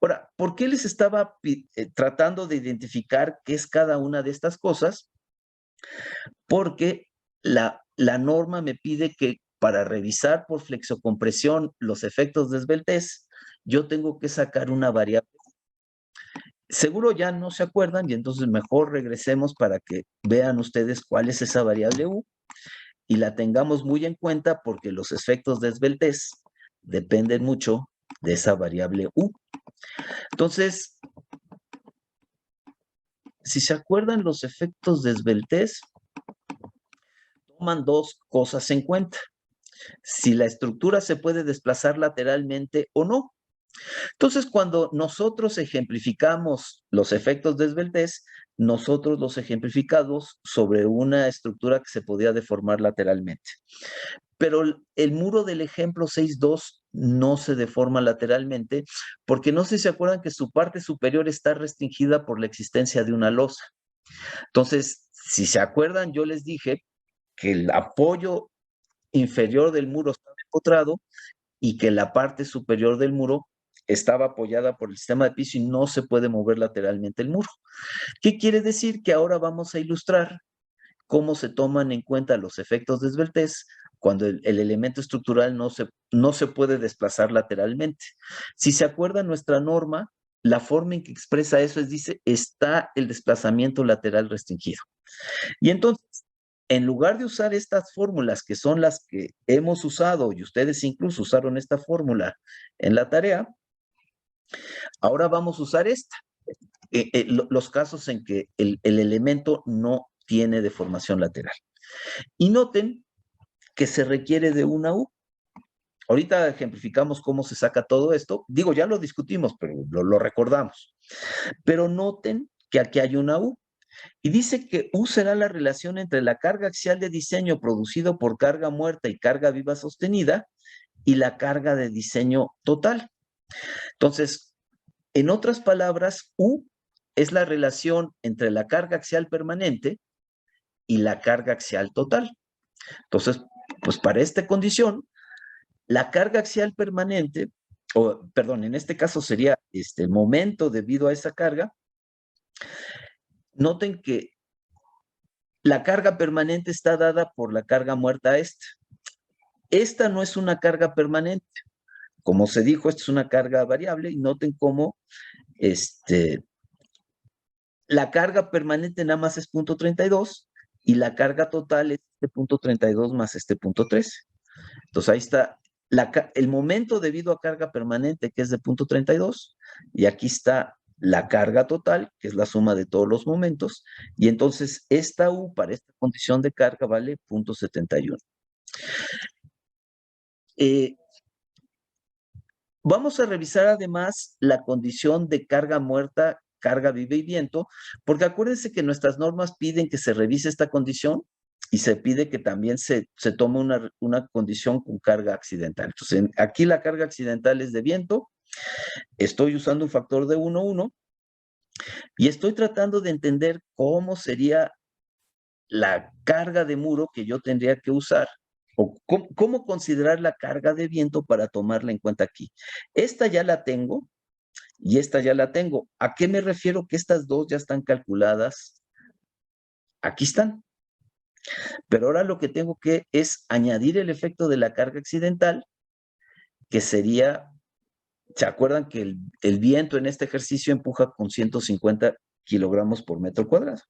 Ahora, ¿por qué les estaba tratando de identificar qué es cada una de estas cosas? Porque la norma me pide que para revisar por flexocompresión los efectos de esbeltez, yo tengo que sacar una variable. Seguro ya no se acuerdan, y entonces mejor regresemos para que vean ustedes cuál es esa variable U y la tengamos muy en cuenta, porque los efectos de esbeltez dependen mucho de esa variable U. Entonces, si se acuerdan, los efectos de esbeltez toman dos cosas en cuenta: si la estructura se puede desplazar lateralmente o no. Entonces, cuando nosotros ejemplificamos los efectos de esbeltez, nosotros los ejemplificamos sobre una estructura que se podía deformar lateralmente. Pero el muro del ejemplo 6.2 no se deforma lateralmente, porque no sé si se acuerdan que su parte superior está restringida por la existencia de una losa. Entonces, si se acuerdan, yo les dije que el apoyo inferior del muro estaba empotrado y que la parte superior del muro estaba apoyada por el sistema de piso y no se puede mover lateralmente el muro. ¿Qué quiere decir? Que ahora vamos a ilustrar cómo se toman en cuenta los efectos de esbeltez cuando el elemento estructural no se puede desplazar lateralmente. Si se acuerdan nuestra norma, la forma en que expresa eso es, dice, está el desplazamiento lateral restringido. Y entonces, en lugar de usar estas fórmulas que son las que hemos usado, y ustedes incluso usaron esta fórmula en la tarea, ahora vamos a usar esta. Los casos en que el elemento no tiene deformación lateral. Y noten que se requiere de una U. Ahorita ejemplificamos cómo se saca todo esto. Digo, ya lo discutimos, pero lo recordamos. Pero noten que aquí hay una U. Y dice que U será la relación entre la carga axial de diseño producido por carga muerta y carga viva sostenida y la carga de diseño total. Entonces, en otras palabras, U es la relación entre la carga axial permanente y la carga axial total. Entonces, pues para esta condición, la carga axial permanente, o perdón, en este caso sería el momento debido a esa carga. Noten que la carga permanente está dada por la carga muerta esta. Esta no es una carga permanente. Como se dijo, esta es una carga variable y noten cómo la carga permanente nada más es 0.32 y la carga total es este 0.32 más este 0.13. Entonces ahí está el momento debido a carga permanente, que es de 0.32, y aquí está la carga total, que es la suma de todos los momentos, y entonces esta U para esta condición de carga vale 0.71. Vamos a revisar además la condición de carga muerta, carga viva y viento, porque acuérdense que nuestras normas piden que se revise esta condición y se pide que también se tome una condición con carga accidental. Entonces, aquí la carga accidental es de viento, estoy usando un factor de 1,1 y estoy tratando de entender cómo sería la carga de muro que yo tendría que usar, o cómo considerar la carga de viento para tomarla en cuenta aquí. Esta ya la tengo y esta ya la tengo. ¿A qué me refiero que estas dos ya están calculadas? Aquí están. Pero ahora lo que tengo que es añadir el efecto de la carga accidental, que sería, ¿se acuerdan que el viento en este ejercicio empuja con 150 kilogramos por metro cuadrado?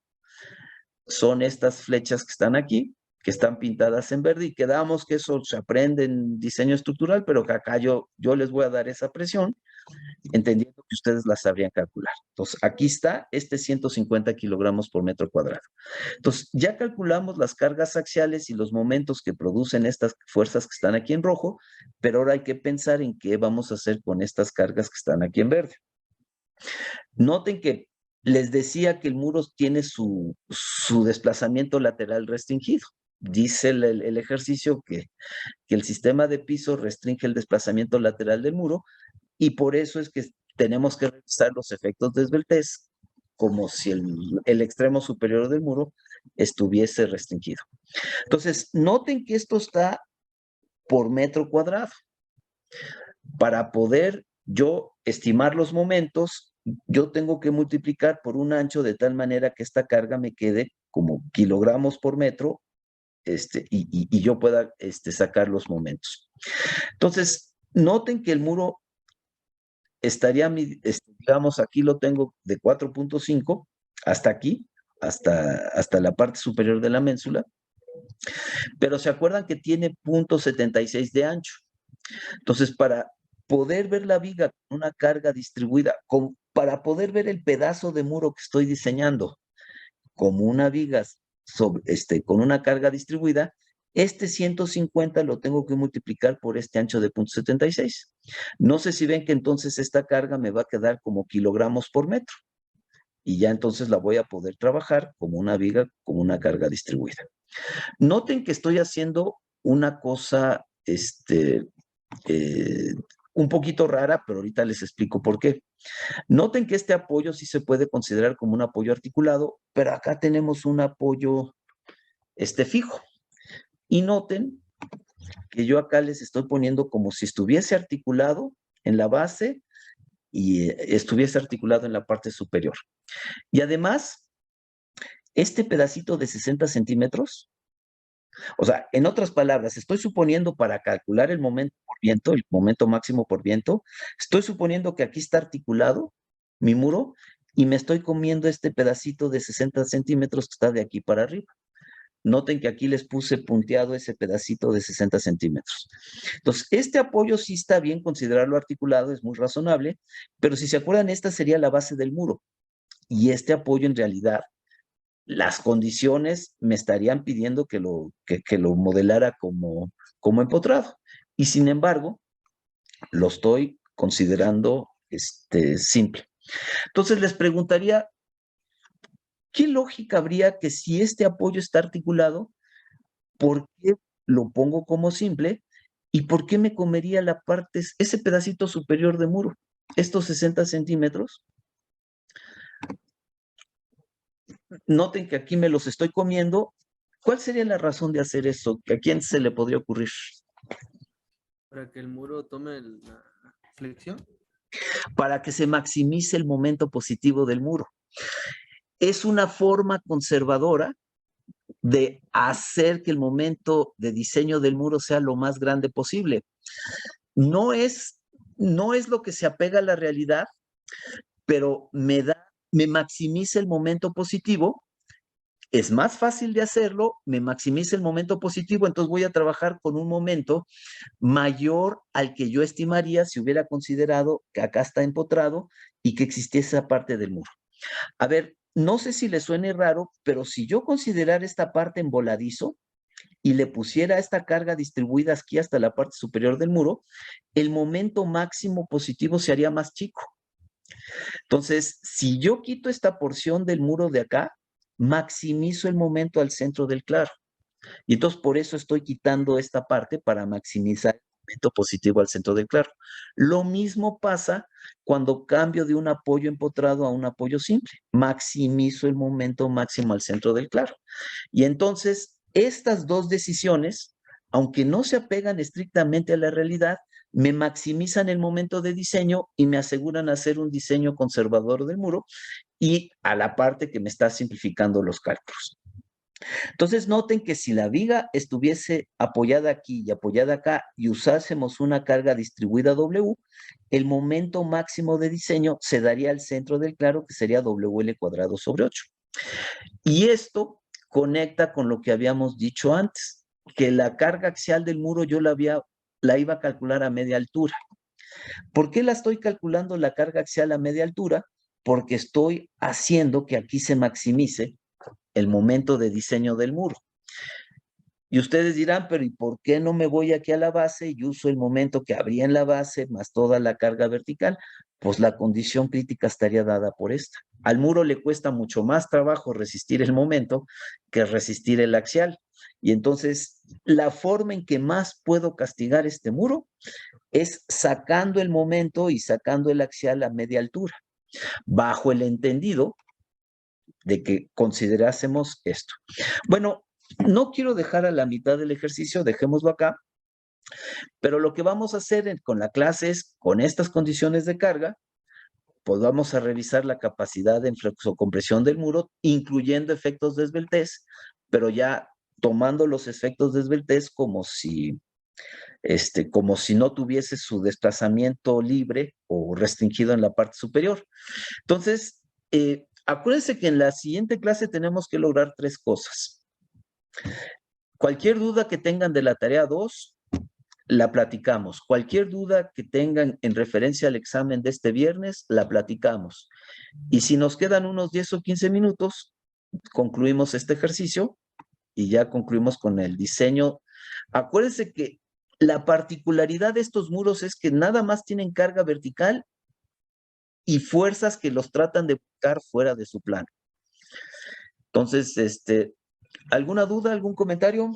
Son estas flechas que están aquí, que están pintadas en verde, y quedamos que eso se aprende en diseño estructural, pero que acá yo les voy a dar esa presión, entendiendo que ustedes la sabrían calcular. Entonces, aquí está 150 kilogramos por metro cuadrado. Entonces, ya calculamos las cargas axiales y los momentos que producen estas fuerzas que están aquí en rojo, pero ahora hay que pensar en qué vamos a hacer con estas cargas que están aquí en verde. Noten que les decía que el muro tiene su desplazamiento lateral restringido. Dice el ejercicio que el sistema de piso restringe el desplazamiento lateral del muro, y por eso es que tenemos que revisar los efectos de esbeltez como si el extremo superior del muro estuviese restringido. Entonces, noten que esto está por metro cuadrado. Para poder yo estimar los momentos, yo tengo que multiplicar por un ancho de tal manera que esta carga me quede como kilogramos por metro, y yo pueda sacar los momentos. Entonces, noten que el muro estaría, digamos, aquí lo tengo de 4.5 hasta aquí, hasta la parte superior de la ménsula, pero se acuerdan que tiene 0.76 de ancho. Entonces, para poder ver la viga con una carga distribuida, para poder ver el pedazo de muro que estoy diseñando como una viga con una carga distribuida, 150 lo tengo que multiplicar por este ancho de 0.76. No sé si ven que entonces esta carga me va a quedar como kilogramos por metro. Y ya entonces la voy a poder trabajar como una viga, como una carga distribuida. Noten que estoy haciendo una cosa, un poquito rara, pero ahorita les explico por qué. Noten que este apoyo sí se puede considerar como un apoyo articulado, pero acá tenemos un apoyo, fijo. Y noten que yo acá les estoy poniendo como si estuviese articulado en la base y estuviese articulado en la parte superior. Y además, este pedacito de 60 centímetros, o sea, en otras palabras, estoy suponiendo para calcular el momento por viento, el momento máximo por viento, estoy suponiendo que aquí está articulado mi muro y me estoy comiendo este pedacito de 60 centímetros que está de aquí para arriba. Noten que aquí les puse punteado ese pedacito de 60 centímetros. Entonces, este apoyo sí está bien considerarlo articulado, es muy razonable, pero si se acuerdan, esta sería la base del muro. Y este apoyo en realidad, las condiciones me estarían pidiendo que lo modelara como empotrado. Y sin embargo, lo estoy considerando simple. Entonces les preguntaría, ¿qué lógica habría que si este apoyo está articulado, por qué lo pongo como simple y por qué me comería la parte, ese pedacito superior de muro, estos 60 centímetros? Noten que aquí me los estoy comiendo. ¿Cuál sería la razón de hacer eso? ¿A quién se le podría ocurrir? Para que el muro tome la flexión. Para que se maximice el momento positivo del muro. Es una forma conservadora de hacer que el momento de diseño del muro sea lo más grande posible. No es lo que se apega a la realidad, pero me maximiza el momento positivo. Es más fácil de hacerlo, me maximiza el momento positivo, entonces voy a trabajar con un momento mayor al que yo estimaría si hubiera considerado que acá está empotrado y que existiese esa parte del muro. A ver, no sé si le suene raro, pero si yo considerara esta parte en voladizo y le pusiera esta carga distribuida aquí hasta la parte superior del muro, el momento máximo positivo se haría más chico. Entonces, si yo quito esta porción del muro de acá, maximizo el momento al centro del claro. Y entonces por eso estoy quitando esta parte para maximizar el momento positivo al centro del claro. Lo mismo pasa cuando cambio de un apoyo empotrado a un apoyo simple. Maximizo el momento máximo al centro del claro. Y entonces estas dos decisiones, aunque no se apegan estrictamente a la realidad, me maximizan el momento de diseño y me aseguran hacer un diseño conservador del muro y a la parte que me está simplificando los cálculos. Entonces noten que si la viga estuviese apoyada aquí y apoyada acá y usásemos una carga distribuida W, el momento máximo de diseño se daría al centro del claro, que sería WL²/8. Y esto conecta con lo que habíamos dicho antes, que la carga axial del muro yo la iba a calcular a media altura. ¿Por qué la estoy calculando la carga axial a media altura? Porque estoy haciendo que aquí se maximice el momento de diseño del muro. Y ustedes dirán, pero ¿y por qué no me voy aquí a la base y uso el momento que habría en la base más toda la carga vertical? Pues la condición crítica estaría dada por esta. Al muro le cuesta mucho más trabajo resistir el momento que resistir el axial. Y entonces, la forma en que más puedo castigar este muro es sacando el momento y sacando el axial a media altura, bajo el entendido de que considerásemos esto. Bueno, no quiero dejar a la mitad del ejercicio, dejémoslo acá, pero lo que vamos a hacer con la clase es, con estas condiciones de carga, pues vamos a revisar la capacidad de flexocompresión del muro, incluyendo efectos de esbeltez, pero ya tomando los efectos de esbeltez como si no tuviese su desplazamiento libre o restringido en la parte superior. Entonces, acuérdense que en la siguiente clase tenemos que lograr 3 cosas. Cualquier duda que tengan de la tarea 2, la platicamos. Cualquier duda que tengan en referencia al examen de este viernes, la platicamos. Y si nos quedan unos 10 o 15 minutos, concluimos este ejercicio y ya concluimos con el diseño. Acuérdense que la particularidad de estos muros es que nada más tienen carga vertical y fuerzas que los tratan de buscar fuera de su plano. Entonces, ¿alguna duda, algún comentario?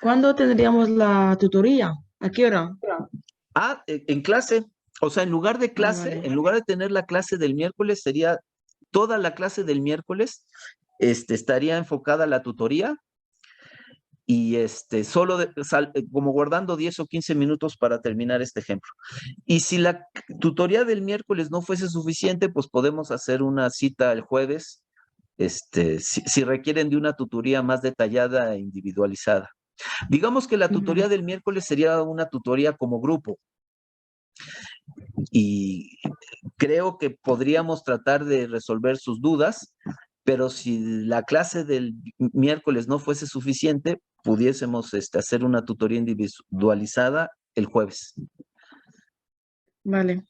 ¿Cuándo tendríamos la tutoría? ¿A qué hora? En clase, o sea, en lugar de clase, vale. en lugar de tener la clase del miércoles, sería toda la clase del miércoles, estaría enfocada a la tutoría y solo como guardando 10 o 15 minutos para terminar este ejemplo. Y si la tutoría del miércoles no fuese suficiente, pues podemos hacer una cita el jueves, si requieren de una tutoría más detallada e individualizada. Digamos que la tutoría del miércoles sería una tutoría como grupo. Y creo que podríamos tratar de resolver sus dudas, pero si la clase del miércoles no fuese suficiente, pudiésemos hacer una tutoría individualizada el jueves. Vale.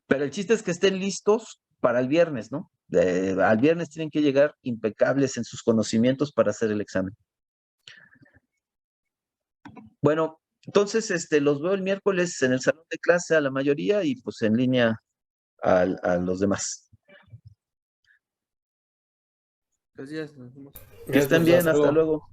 Pero el chiste es que estén listos para el viernes, ¿no? Al viernes tienen que llegar impecables en sus conocimientos para hacer el examen. Bueno, entonces los veo el miércoles en el salón de clase a la mayoría y pues en línea a los demás. Gracias, nos vemos. Que estén bien, hasta luego.